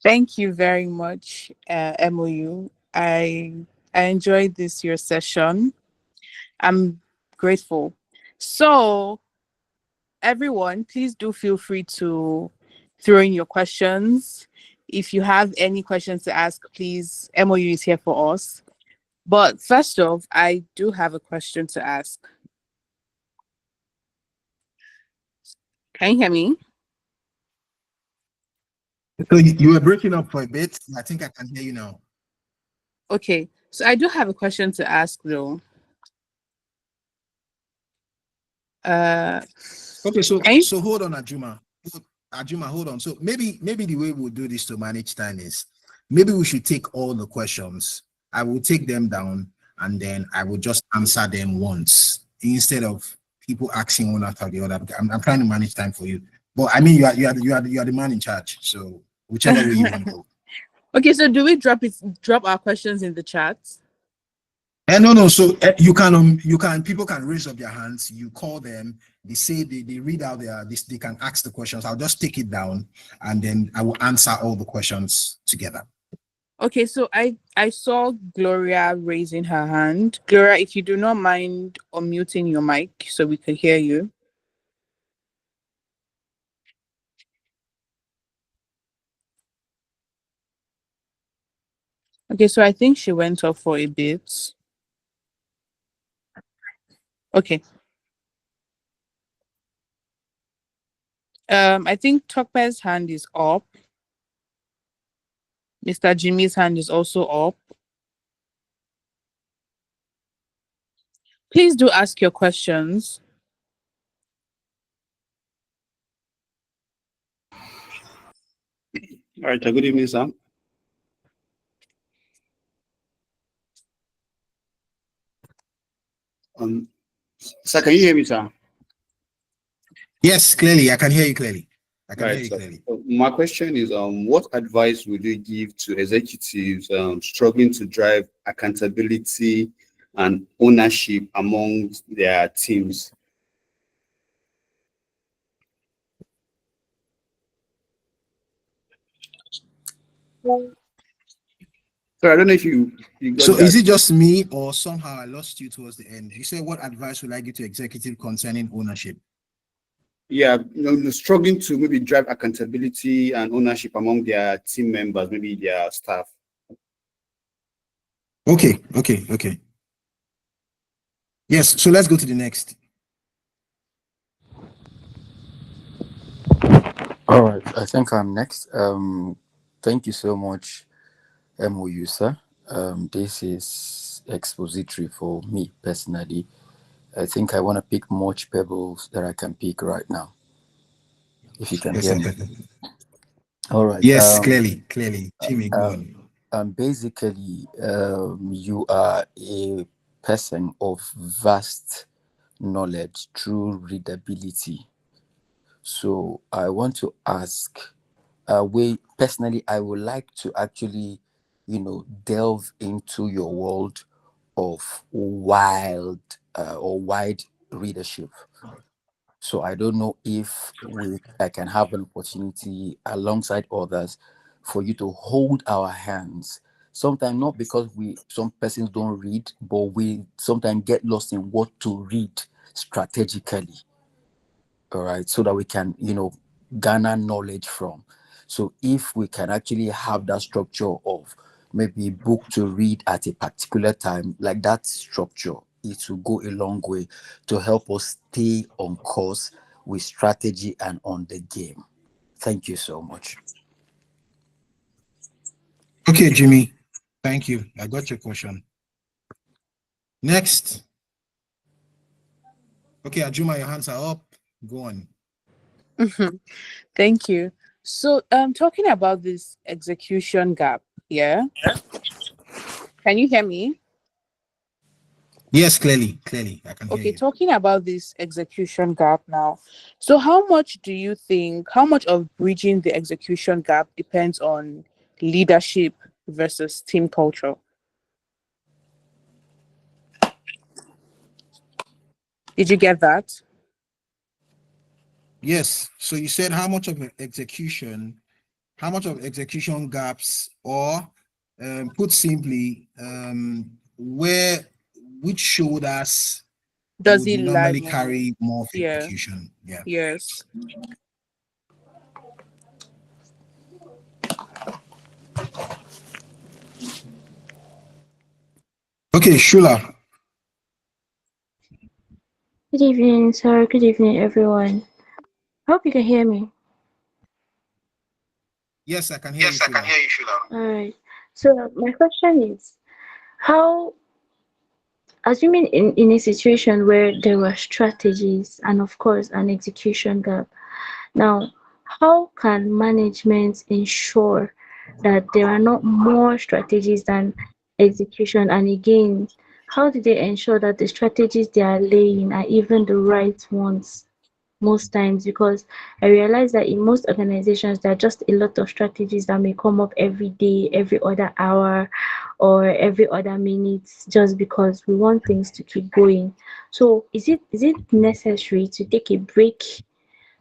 Thank you very much, M.O.U. I enjoyed this your session. I'm grateful. So everyone, please do feel free to throw in your questions. If you have any questions to ask, please, M.O.U is here for us. But first off, I do have a question to ask. Can you hear me? So you were breaking up for a bit. I think I can hear you now. Okay, so I do have a question to ask though. Uh, Okay, so can you? hold on, Ajuma. Ajuma, hold on. So maybe the way we'll do this to manage time is maybe we should take all the questions. I will take them down and then I will just answer them once instead of people asking one after the other. I'm trying to manage time for you. But I mean you are the man in charge. So whichever way you want to go. Okay, so do we drop our questions in the chat? No. So you can people can raise up their hands. You call them. They say they read out their this. They can ask the questions. I'll just take it down, and then I will answer all the questions together. Okay, so I saw Gloria raising her hand. Gloria, if you do not mind unmuting your mic so we can hear you. Okay, so I think she went off for a bit. Okay. I think Tokpe's hand is up. Mr. Jimmy's hand is also up. Please do ask your questions. All right, good evening, sir. Sir, can you hear me, sir? Yes, clearly. I can hear you clearly. I can hear Right, you sir. clearly. My question is, what advice would you give to executives struggling to drive accountability and ownership among their teams? So I don't know if you got So is that. it just me or somehow I lost you towards the end? You said what advice would I give to executive concerning ownership? Yeah, struggling to maybe drive accountability and ownership among their team members, maybe their staff. Okay. Yes, so let's go to the next. All right, I think I'm next. Thank you so much, M.O.U, sir. This is expository for me personally. I think I want to pick much pebbles that I can pick right now. If you can Yes, hear sir. me. All right. Yes, clearly. Jimmy, go on. Basically, you are a person of vast knowledge through readability. So I want to ask, personally, I would like to actually, delve into your world of wide readership. So I don't know if I can have an opportunity alongside others for you to hold our hands. Sometimes not because some persons don't read, but we sometimes get lost in what to read strategically. All right, so that we can, garner knowledge from. So if we can actually have that structure of maybe book to read at a particular time, like that structure, it will go a long way to help us stay on course with strategy and on the game. Thank you so much. Okay, Jimmy. Thank you. I got your question. Next. Okay, Ajuma, your hands are up. Go on. Thank you. So, talking about this execution gap, yeah. Can you hear me? Yes, clearly. I can hear Okay, you. talking about this execution gap now. So, how much do you think, how much of bridging the execution gap depends on leadership versus team culture? Did you get that? Yes. So you said how much of execution gaps, or put simply, where which shoulders Does would it lie normally more? carry more of Yeah, execution? Yeah. yes. Okay, Shula. Good evening, sir. Good evening, everyone. Hope you can hear me. Yes, I can hear you, Shula. All right. So my question is, how, assuming in a situation where there were strategies and of course an execution gap, now how can management ensure that there are not more strategies than execution? And again, how do they ensure that the strategies they are laying are even the right ones? Most times, because I realize that in most organizations there are just a lot of strategies that may come up every day, every other hour, or every other minute, just because we want things to keep going. So is it necessary to take a break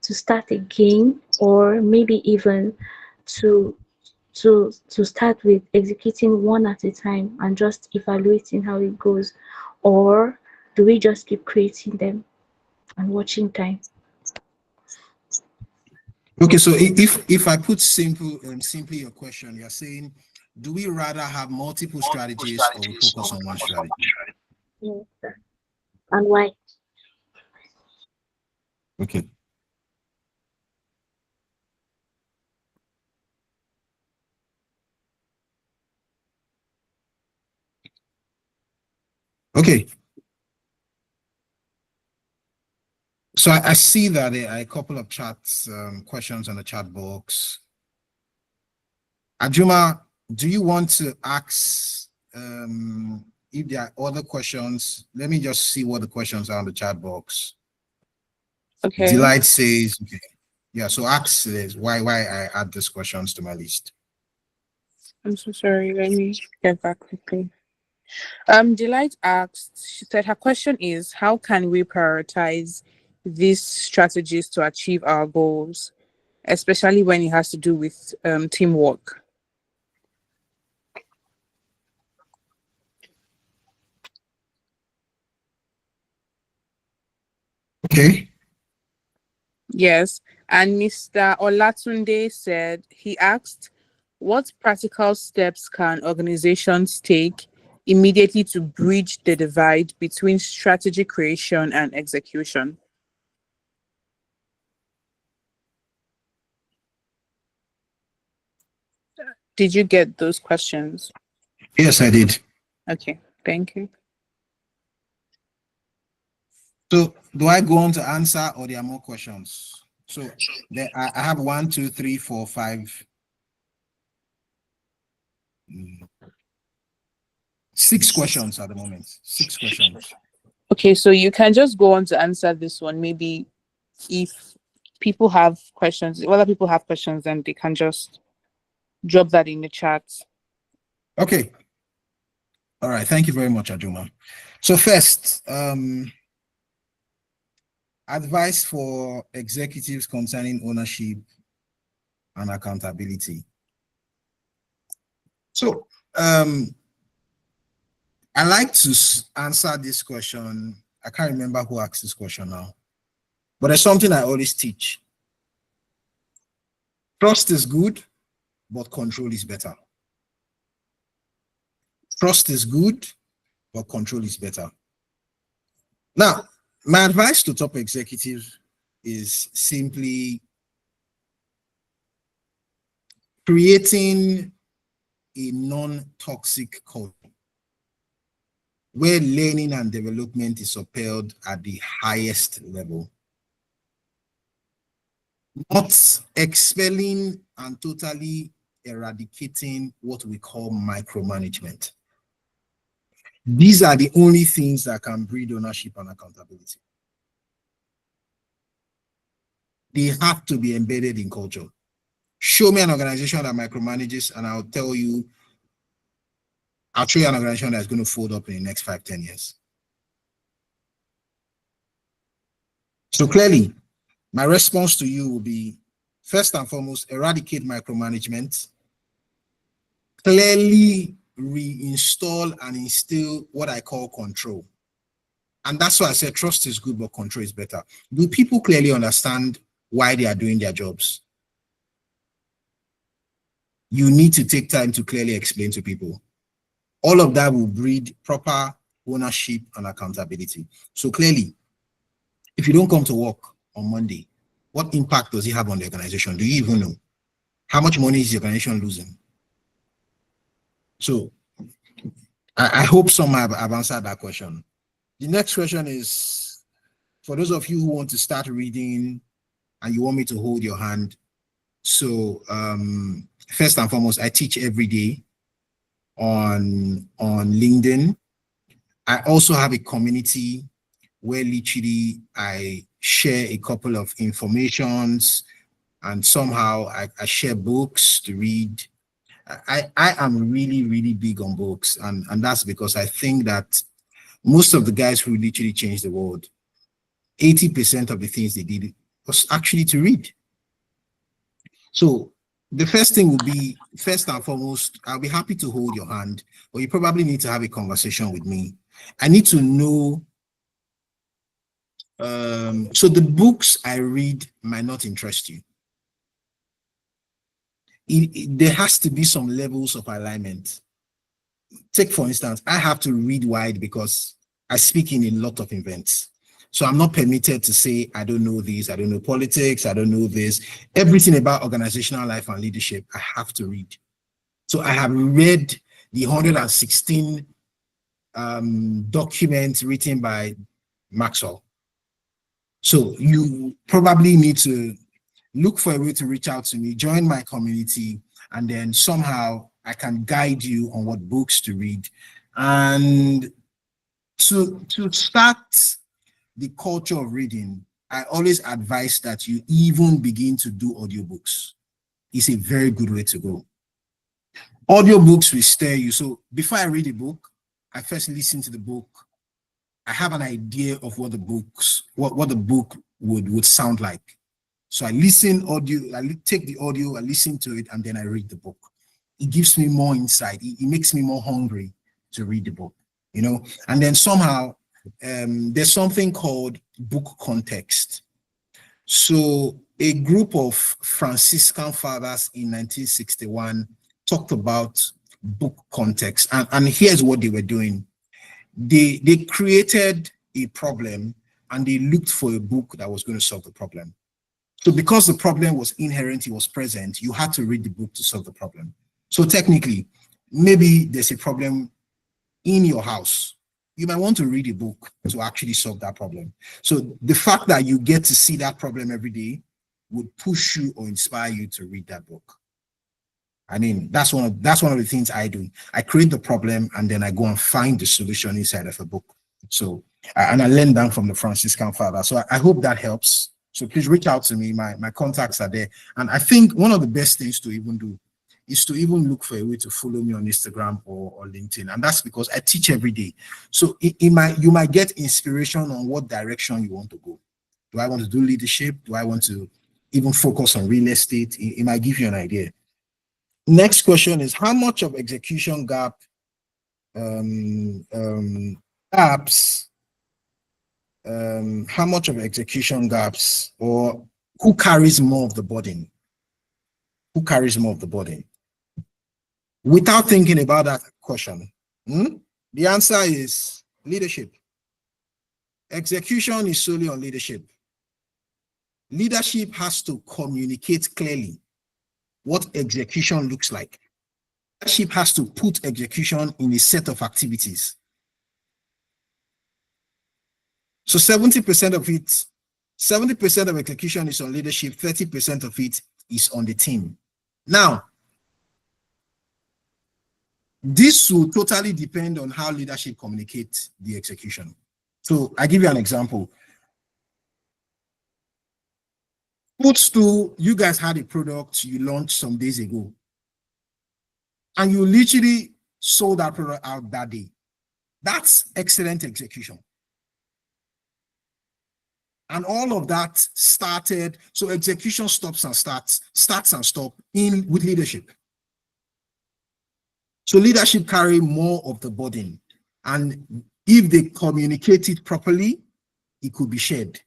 to start again, or maybe even to to start with executing one at a time and just evaluating how it goes, or do we just keep creating them and watching time? Okay, so if I put simply your question, you're saying, do we rather have multiple strategies or we focus on one strategy? Yes, sir. And why? Okay. Okay. So I see that there are a couple of chats, questions on the chat box. Ajuma, do you want to ask if there are other questions? Let me just see what the questions are on the chat box. Okay. Delight says, okay. Yeah, so ask this, why I add these questions to my list. I'm so sorry. Let me get back quickly. Delight asked, she said her question is, how can we prioritize these strategies to achieve our goals, especially when it has to do with teamwork? Okay. Yes. And Mr. Olatunde said, he asked, what practical steps can organizations take immediately to bridge the divide between strategy creation and execution? Did you get those questions? Yes, I did. Okay, thank you. So do I go on to answer or there are more questions? So there, I have 1, 2, 3, 4, 5, 6 questions at the moment. 6 questions. Okay, so you can just go on to answer this one. Maybe if people have questions, if other people have questions, then they can just drop that in the chat. Okay. All right. Thank you very much, Ajuma. So first, advice for executives concerning ownership and accountability. So I like to answer this question. I can't remember who asked this question now, but there's something I always teach. Trust is good, but control is better. Trust is good, but control is better. Now, my advice to top executives is simply creating a non-toxic culture where learning and development is upheld at the highest level. Not expelling and totally eradicating what we call micromanagement. These are the only things that can breed ownership and accountability. They have to be embedded in culture. Show me an organization that micromanages and I'll show you an organization that's going to fold up in the next 5, 10 years. So clearly, my response to you will be, first and foremost, eradicate micromanagement. Clearly reinstall and instill what I call control. And that's why I said trust is good, but control is better. Do people clearly understand why they are doing their jobs? You need to take time to clearly explain to people. All of that will breed proper ownership and accountability. So clearly, if you don't come to work on Monday, what impact does it have on the organization? Do you even know? How much money is the organization losing? So I hope some have answered that question. The next question is, for those of you who want to start reading and you want me to hold your hand. So first and foremost, I teach every day on LinkedIn. I also have a community where literally I share a couple of informations and somehow I share books to read. I am really, really big on books, and that's because I think that most of the guys who literally changed the world, 80% of the things they did was actually to read. So the first thing would be, first and foremost, I'll be happy to hold your hand, but you probably need to have a conversation with me. I need to know. So the books I read might not interest you. There has to be some levels of alignment. Take, for instance, I have to read wide because I speak in a lot of events. So I'm not permitted to say, I don't know this, I don't know politics, I don't know this. Everything about organizational life and leadership, I have to read. So I have read the 116 document written by Maxwell. So you probably need to look for a way to reach out to me, join my community, and then somehow I can guide you on what books to read. And to start the culture of reading, I always advise that you even begin to do audiobooks. It's a very good way to go. Audiobooks will stir you. So before I read a book, I first listen to the book. I have an idea of what the book would sound like. So I listen audio, take the audio, I listen to it, and then I read the book. It gives me more insight. It makes me more hungry to read the book, you know? And then somehow there's something called book context. So a group of Franciscan fathers in 1961 talked about book context. And here's what they were doing. They created a problem and they looked for a book that was going to solve the problem. So because the problem was inherent, it was present, you had to read the book to solve the problem. So technically, maybe there's a problem in your house. You might want to read a book to actually solve that problem. So the fact that you get to see that problem every day would push you or inspire you to read that book. I mean, that's one of the things I do. I create the problem and then I go and find the solution inside of a book. So, and I learned that from the Franciscan father. So I hope that helps. So please reach out to me. My contacts are there. And I think one of the best things to even do is to even look for a way to follow me on Instagram or LinkedIn. And that's because I teach every day. So you might get inspiration on what direction you want to go. Do I want to do leadership? Do I want to even focus on real estate? It might give you an idea. Next question is, how much of execution gaps how much of execution gaps, or who carries more of the burden? Who carries more of the burden? Without thinking about that question, the answer is leadership. Execution is solely on leadership. Leadership has to communicate clearly what execution looks like. Leadership has to put execution in a set of activities. So 70% of it, 70% of execution is on leadership, 30% of it is on the team. Now, this will totally depend on how leadership communicates the execution. So I give you an example. Footstool, you guys had a product you launched some days ago, and you literally sold that product out that day. That's excellent execution. And all of that started, so execution starts and stops with leadership. So leadership carry more of the burden. And if they communicate it properly, it could be shared.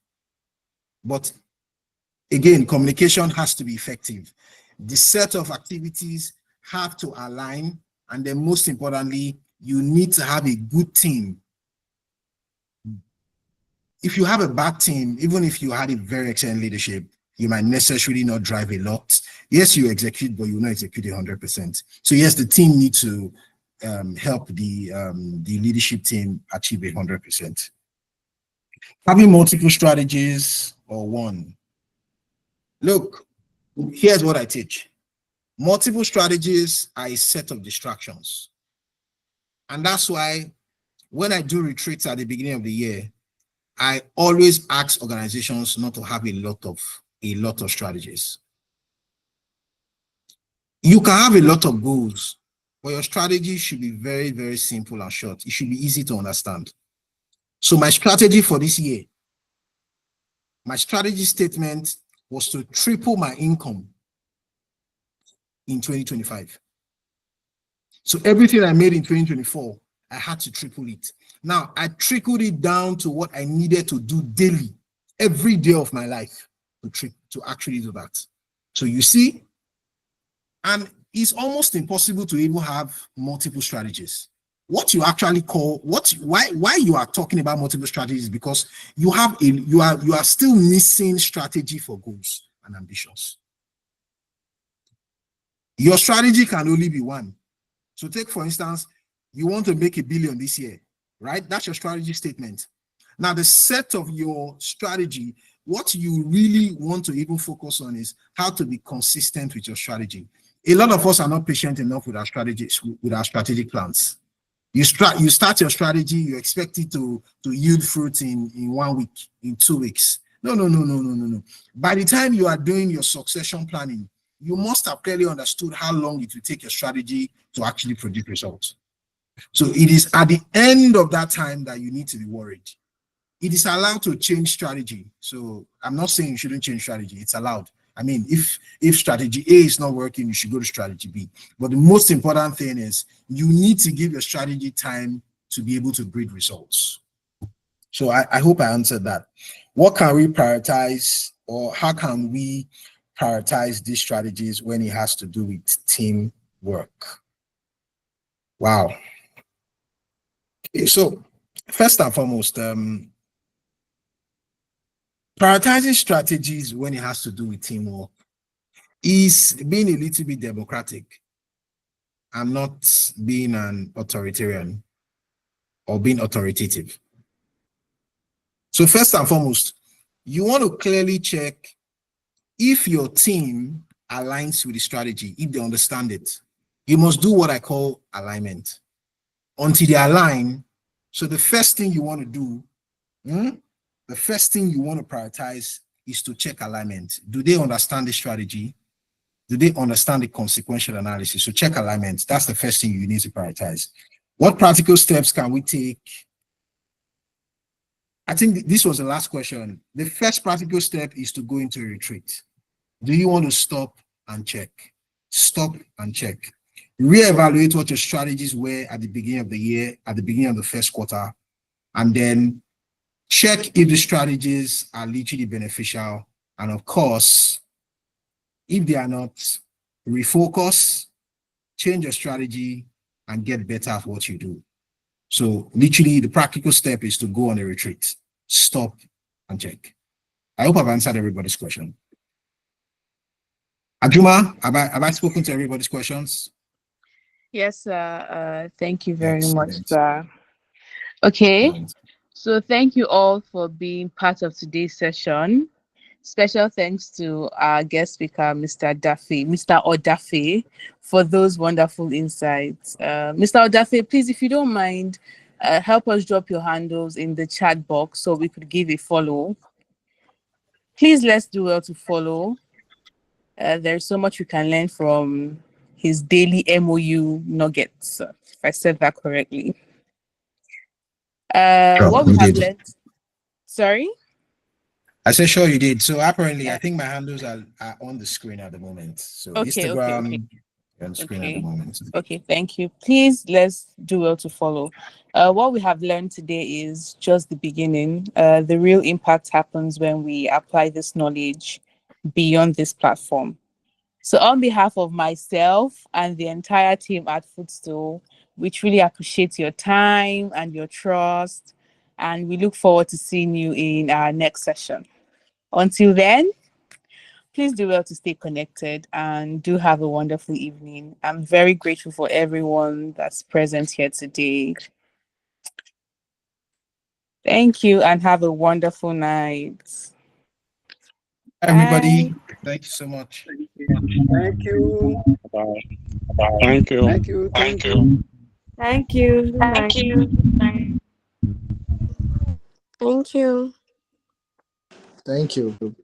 But again, communication has to be effective. The set of activities have to align. And then most importantly, you need to have a good team. If you have a bad team, even if you had a very excellent leadership, you might necessarily not drive a lot. Yes, you execute, but you will not execute 100%. So yes, the team needs to help the leadership team achieve 100%. Having multiple strategies or one. Look, here's what I teach. Multiple strategies are a set of distractions. And that's why when I do retreats at the beginning of the year, I always ask organizations not to have a lot of strategies. You can have a lot of goals, but your strategy should be very, very simple and short. It should be easy to understand. So my strategy for this year, my strategy statement was to triple my income in 2025. So everything I made in 2024, I had to triple it. Now, I trickled it down to what I needed to do daily, every day of my life to actually do that. So you see, and it's almost impossible to even have multiple strategies. What you actually call, why you are talking about multiple strategies is because you are still missing strategy for goals and ambitions. Your strategy can only be one. So take, for instance, you want to make $1 billion this year. right? That's your strategy statement. Now, the set of your strategy, what you really want to even focus on is how to be consistent with your strategy. A lot of us are not patient enough with our strategies, with our strategic plans. You start your strategy, you expect it to yield fruit in 1 week, in 2 weeks. No. By the time you are doing your succession planning, you must have clearly understood how long it will take your strategy to actually produce results. So it is at the end of that time that you need to be worried. It is allowed to change strategy. So I'm not saying you shouldn't change strategy. It's allowed. I mean, if strategy A is not working, you should go to strategy B. But the most important thing is you need to give your strategy time to be able to breed results. So I hope I answered that. What can we prioritize, or how can we prioritize these strategies when it has to do with teamwork? Wow. Okay, so first and foremost, prioritizing strategies when it has to do with teamwork is being a little bit democratic and not being an authoritarian or being authoritative. So first and foremost, you want to clearly check if your team aligns with the strategy, if they understand it. You must do what I call alignment. Until they align, so the first thing you want to do, the first thing you want to prioritize is to check alignment. Do they understand the strategy? Do they understand the consequential analysis? So check alignment. That's the first thing you need to prioritize. What practical steps can we take? I think this was the last question. The first practical step is to go into a retreat. Do you want to stop and check? Stop and check. Reevaluate what your strategies were at the beginning of the year, at the beginning of the first quarter, and then check if the strategies are literally beneficial. And of course, if they are not, refocus, change your strategy, and get better at what you do. So literally the practical step is to go on a retreat, stop and check. I hope I've answered everybody's question. Ajuma, have I spoken to everybody's questions? Yes, thank you very much, Excellent. sir. Okay, so thank you all for being part of today's session. Special thanks to our guest speaker, Mr. Odafe, for those wonderful insights. Mr. Odafe, please, if you don't mind, help us drop your handles in the chat box so we could give a follow. Please, let's do well to follow. There's so much we can learn from his daily M.O.U. nuggets, if I said that correctly. What we have learned. Sorry? I said, sure you did. So apparently, I think my handles are on the screen at the moment. So Okay, Instagram on screen at the moment. Okay, thank you. Please, let's do well to follow. What we have learned today is just the beginning. The real impact happens when we apply this knowledge beyond this platform. So on behalf of myself and the entire team at Footstool, we truly appreciate your time and your trust, and we look forward to seeing you in our next session. Until then, please do well to stay connected and do have a wonderful evening. I'm very grateful for everyone that's present here today. Thank you and have a wonderful night. Everybody, Bye. thank you so much. Thank you. Thank you. Thank you. Thank you. Thank you. Good night. Thank you. Thank you.